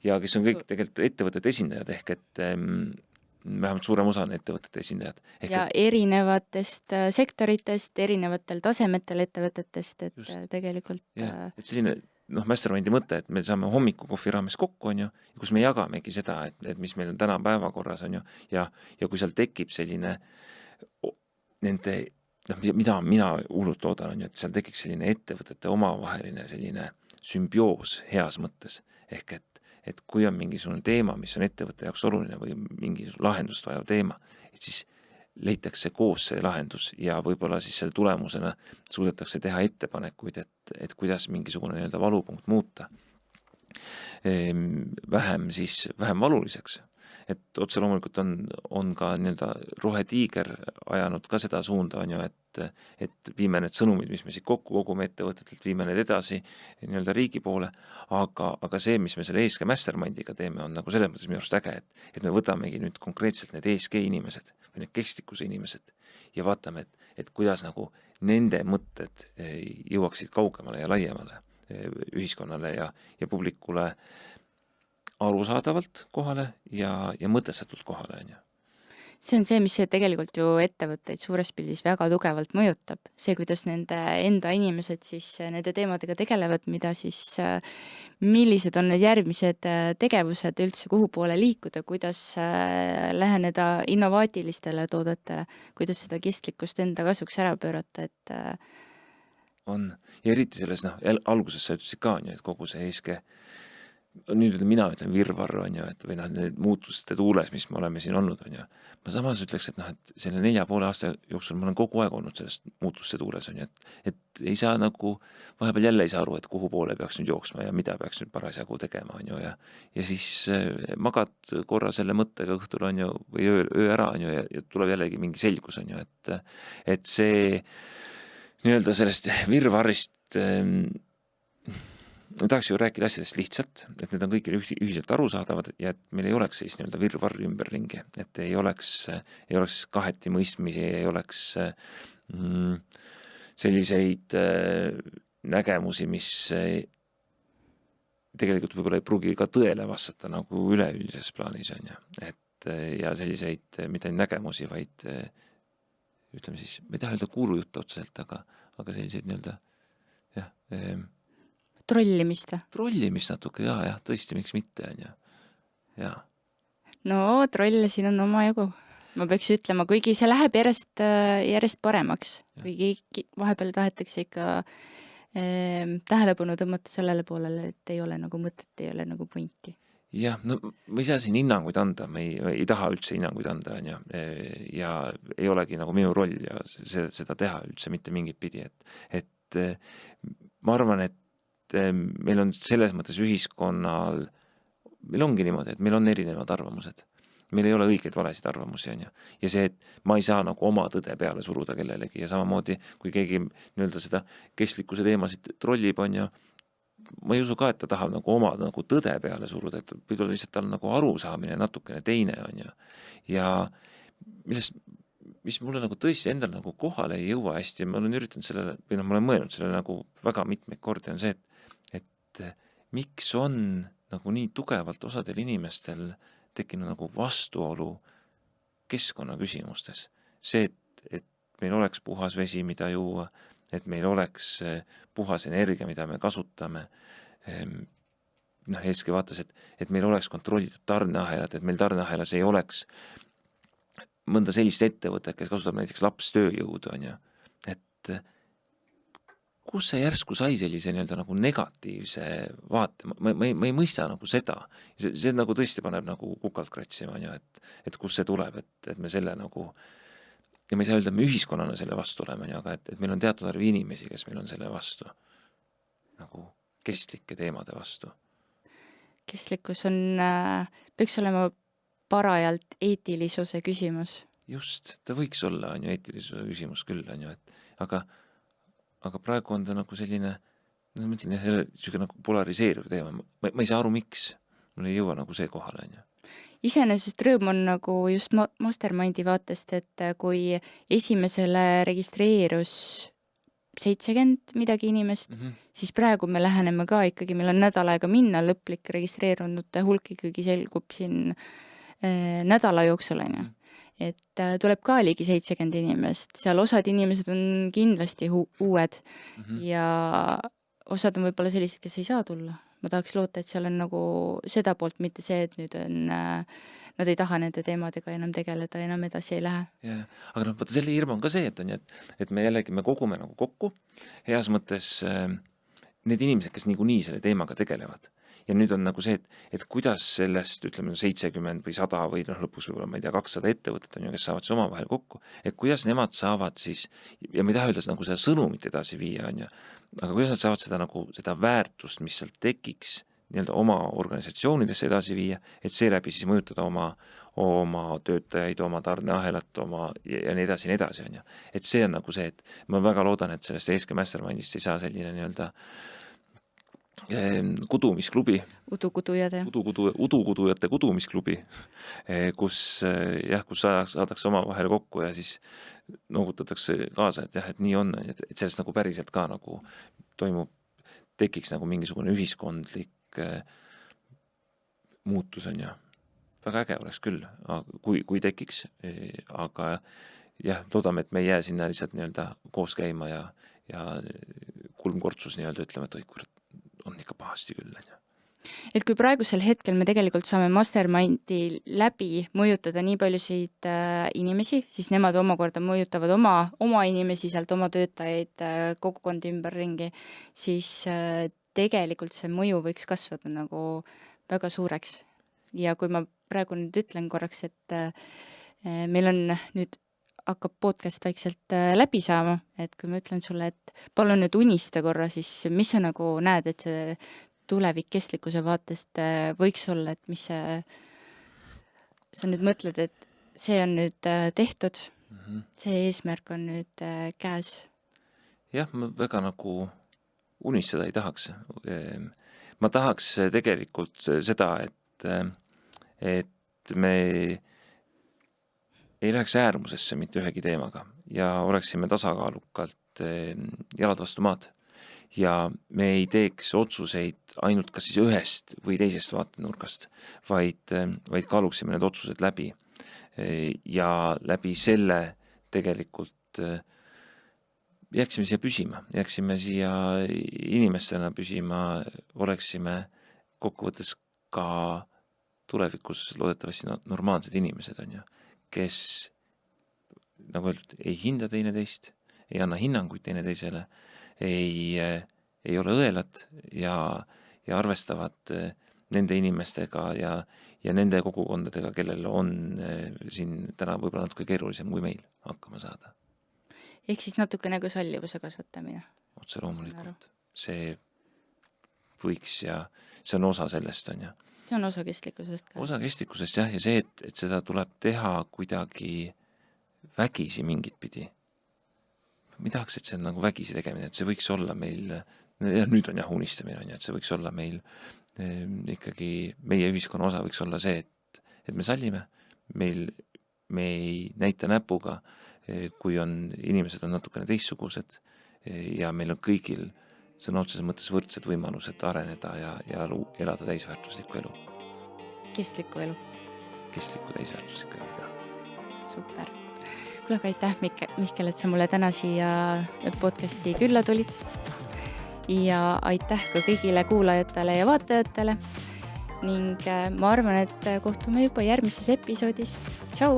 Speaker 2: Ja kes on kõik tegelikult ettevõtete esindajad, ehk et vähemalt suurem osa on ettevõtete esindajad.
Speaker 1: Ja erinevatest sektoritest, erinevatel tasemetel ettevõtetest, et just. Tegelikult...
Speaker 2: Ja, et selline Mastermindi mõte, et me saame hommikukohvi raames kokku, on ju, kus me jagamegi seda, et mis meil on täna päevakorras, on ju, ja kui seal tekib selline nende, mida mina hullult loodan, on ju, et seal tekiks selline ettevõtete omavaheline selline sümbioos heas mõttes, ehk et kui on mingisugune teema, mis on ettevõtte jaoks oluline või mingi lahendust vajav teema, et siis leitakse koos see lahendus ja võib-olla siis selle tulemusena suudetakse teha ettepanekuid, et kuidas mingisugune nii-öelda valupunkt muuta vähem valuliseks. Et otse loomulikult on ka nii-öelda rohetiiger ajanud ka seda suunda, on ju, et viime need sõnumid, mis me siit kokku kogume ettevõtetelt, viime need edasi nii-öelda riigi poole, aga see, mis me selle ESG Mastermindiga teeme, on nagu selles mõttes minu arust äge, et me võtamegi nüüd konkreetselt need ESG inimesed või need kestlikkuse inimesed ja vaatame, et kuidas nagu nende mõtted jõuaksid kaugemale ja laiemale ühiskonnale ja publikule arusaadavalt kohale ja mõtestatult kohale, on ju.
Speaker 1: See on see, mis tegelikult ju ettevõtteid suures pildis väga tugevalt mõjutab. See, kuidas nende enda inimesed siis nende teemadega tegelevad, mida siis, millised on need järgmised tegevused üldse, kuhu poole liikuda, kuidas läheneda innovaatilistele toodetele, kuidas seda kestlikkust enda kasuks ära pöörata, et
Speaker 2: on. Ja eriti selles, alguses sa ütlesid ka, on ju, et kogu see ESG nüüd mina ütlen virvarru, on ju, või need muutuste tuules, mis me oleme siin olnud, on ju. Ma samas ütleks, et selle 4,5 aasta jooksul ma olen kogu aeg olnud sellest muutuste tuules, on ju, et ei saa nagu, vahepeal jälle ei saa aru, et kuhu poole peaks nüüd jooksma ja mida peaks nüüd parasjagu tegema, on ju, ja siis magad korra selle mõttega õhtul, on ju, või öö ära, on ju, ja tuleb jällegi mingi selgus, on ju, et see nii-öelda sellest virvarrist tahaks ju rääkida asjadest lihtsalt, et need on kõigile ühiselt arusaadavad ja et meil ei oleks sellist nii-öelda virvarri ümberringi, et ei oleks kaheti mõistmisi, ei oleks selliseid nägemusi, mis tegelikult võib-olla ei pruugi ka tõele vastata nagu üleüldises plaanis, on ju. Ja selliseid, mitte nägemusi, vaid ütleme siis, ma ei taha öelda kuulujutte otseselt, aga selliseid nii-öelda
Speaker 1: trollimist või?
Speaker 2: Trollimist natuke, jah, tõesti, miks mitte, on ju. Ja.
Speaker 1: No, trolle siin on oma jagu. Ma peaks ütlema, kuigi see läheb järjest paremaks. Kuigi vahepeal tahetakse ikka tähelepanu tõmmata sellele poolele, et ei ole nagu mõtet, ei ole nagu pointi.
Speaker 2: Jah, no ma ei saa siin hinnanguid anda, ma ei taha üldse hinnanguid anda, on ju. Ja ei olegi nagu minu roll ja seda teha üldse mitte mingit pidi, et ma arvan, et meil on selles mõttes ühiskonnal, meil ongi niimoodi, et meil on erinevad arvamused. Meil ei ole õigeid valesid arvamusi, on ju. Ja see, et ma ei saa nagu oma tõde peale suruda kellelegi ja samamoodi, kui keegi nii-öelda seda kestlikkuse teemasid trollib, on ju, ma ei usu ka, et ta tahab nagu oma nagu tõde peale suruda, et võib-olla lihtsalt tal nagu arusaamine natukene teine, on ju. Ja mis mulle nagu tõesti endal nagu kohale ei jõua hästi ja ma olen üritanud sellele, või ma olen mõelnud sellele nagu väga mitmeid kordi on see, et miks on nagu nii tugevalt osadel inimestel tekkinud nagu vastuolu keskkonnaküsimustes. See, et meil oleks puhas vesi, mida juua, et meil oleks puhas energia, mida me kasutame. Eeski vaatas, et meil oleks kontrollitud tarneahelad, et meil tarneahelas ei oleks mõnda sellist ettevõtet, kes kasutab näiteks lapstööjõudu, on ju. Et kus see järsku sai sellise nii-öelda nagu negatiivse vaate? Ma ei mõista nagu seda. See nagu tõesti paneb nagu kukalt kratsima, on ju, et kus see tuleb, et me selle nagu, ja ma ei saa öelda, me ühiskonnana selle vastu oleme, aga et meil on teatud arv inimesi, kes meil on selle vastu, nagu kestlike teemade vastu.
Speaker 1: Kestlikkus peaks olema parajalt eetilisuse küsimus.
Speaker 2: Just, ta võiks olla, on ju, eetilisuse küsimus küll, on ju, aga praegu on ta nagu selline, mõtlen, selline nagu polariseeriv teema. Ma ei saa aru, miks. Mul ei jõua nagu see kohale, on ju.
Speaker 1: Iseenesest rõõm on nagu just Mastermindi vaatest, et kui esimesele registreerus 70 midagi inimest, siis praegu me läheneme ka ikkagi, meil on nädal aega minna, lõplik registreerunute hulk ikkagi selgub siin nädala jooksul, on ju. Et tuleb ka ligi 70 inimest, seal osad inimesed on kindlasti uued ja osad on võib-olla sellised, kes ei saa tulla. Ma tahaks loota, et seal on nagu seda poolt, mitte see, et nüüd on, nad ei taha nende teemadega enam tegeleda, enam edasi ei lähe.
Speaker 2: Yeah. Aga no, vaata, selle hirm on ka see, et me jällegi me kogume nagu kokku heas mõttes need inimesed, kes niikuinii selle teemaga tegelevad. Ja nüüd on nagu see, et kuidas sellest, ütleme 70 või 100 või lõpus võib-olla, ma ei tea, 200 ettevõtet on ju, kes saavad see omavahel kokku, et kuidas nemad saavad siis, ja me ei taha öelda nagu seda sõnumit edasi viia, on ju, aga kuidas nad saavad seda, nagu, seda väärtust, mis sealt tekiks, nii-öelda oma organisatsioonidesse edasi viia, et seeläbi siis mõjutada oma töötajaid, oma tarneahelat, ja nii edasi, on ju. Et see on nagu see, et ma väga loodan, et sellest ESG Mastermindist ei saa selline nii-öelda kudumisklubi, udukudujate kudumisklubi, kus saadakse omavahel kokku ja siis noogutatakse kaasa, et jah, et nii on, et sellest nagu päriselt ka nagu tekiks nagu mingisugune ühiskondlik muutus, on ju. Väga äge oleks küll, kui tekiks, aga jah, loodame, et me ei jää sinna lihtsalt nii-öelda koos käima ja kulmkortsus nii-öelda ütleme, et kurat, on ikka pahasti küll.
Speaker 1: Et kui praegusel hetkel me tegelikult saame Mastermindi läbi mõjutada nii paljusid inimesi, siis nemad omakorda mõjutavad oma inimesi, sealt oma töötajaid, kogukondi ümberringi, siis tegelikult see mõju võiks kasvada nagu väga suureks. Ja kui ma praegu nüüd ütlen korraks, et meil on nüüd hakkab podcast vaikselt läbi saama, et kui ma ütlen sulle, et palun nüüd unista korra, siis mis sa nagu näed, et see tulevik kestlikkuse vaatest võiks olla, et mis sa nüüd mõtled, et see on nüüd tehtud, see eesmärk on nüüd käes?
Speaker 2: Jah, ma väga nagu unistada ei tahaks. Ma tahaks tegelikult seda, et me ei läheks äärmusesse mitte ühegi teemaga ja oleksime tasakaalukalt jalad vastu maad. Ja me ei teeks otsuseid ainult kas siis ühest või teisest vaatenurgast, vaid kaaluksime need otsused läbi. Ja läbi selle tegelikult jääksime siia püsima, jääksime siia inimestena püsima, oleksime kokkuvõttes ka tulevikus loodetavasti normaalsed inimesed, on ju, kes, nagu öeldud, ei hinda teineteist, ei anna hinnanguid teineteisele, ei ole õelad ja arvestavad nende inimestega ja nende kogukondadega, kellel on siin täna võib-olla natuke keerulisem kui meil hakkama saada.
Speaker 1: Ehk siis natuke nagu sallivuse kasvatamine.
Speaker 2: Otse loomulikult. See võiks ja see on osa sellest, on ju.
Speaker 1: See on osa kestlikkusest ka.
Speaker 2: Osa kestlikkusest, jah, ja see, et seda tuleb teha kuidagi vägisi mingit pidi. Ma tahaks, et see on nagu vägisi tegemine, et see võiks olla meil, ja nüüd on jah unistamine, on ju, et see võiks olla meil ikkagi, meie ühiskonna osa võiks olla see, et me sallime, me ei näita näpuga, kui inimesed on natukene teistsugused ja meil on kõigil sõna otseses mõttes võrdsed võimalused areneda ja elada täisväärtuslikku elu.
Speaker 1: Kestlikku elu.
Speaker 2: Kestlikku täisväärtuslikku elu, jah.
Speaker 1: Super. Kuule, aga aitäh, Mihkel, et sa mulle täna siia podcasti külla tulid. Ja aitäh ka kõigile kuulajatele ja vaatajatele. Ning ma arvan, et kohtume juba järgmises episoodis. Tšau!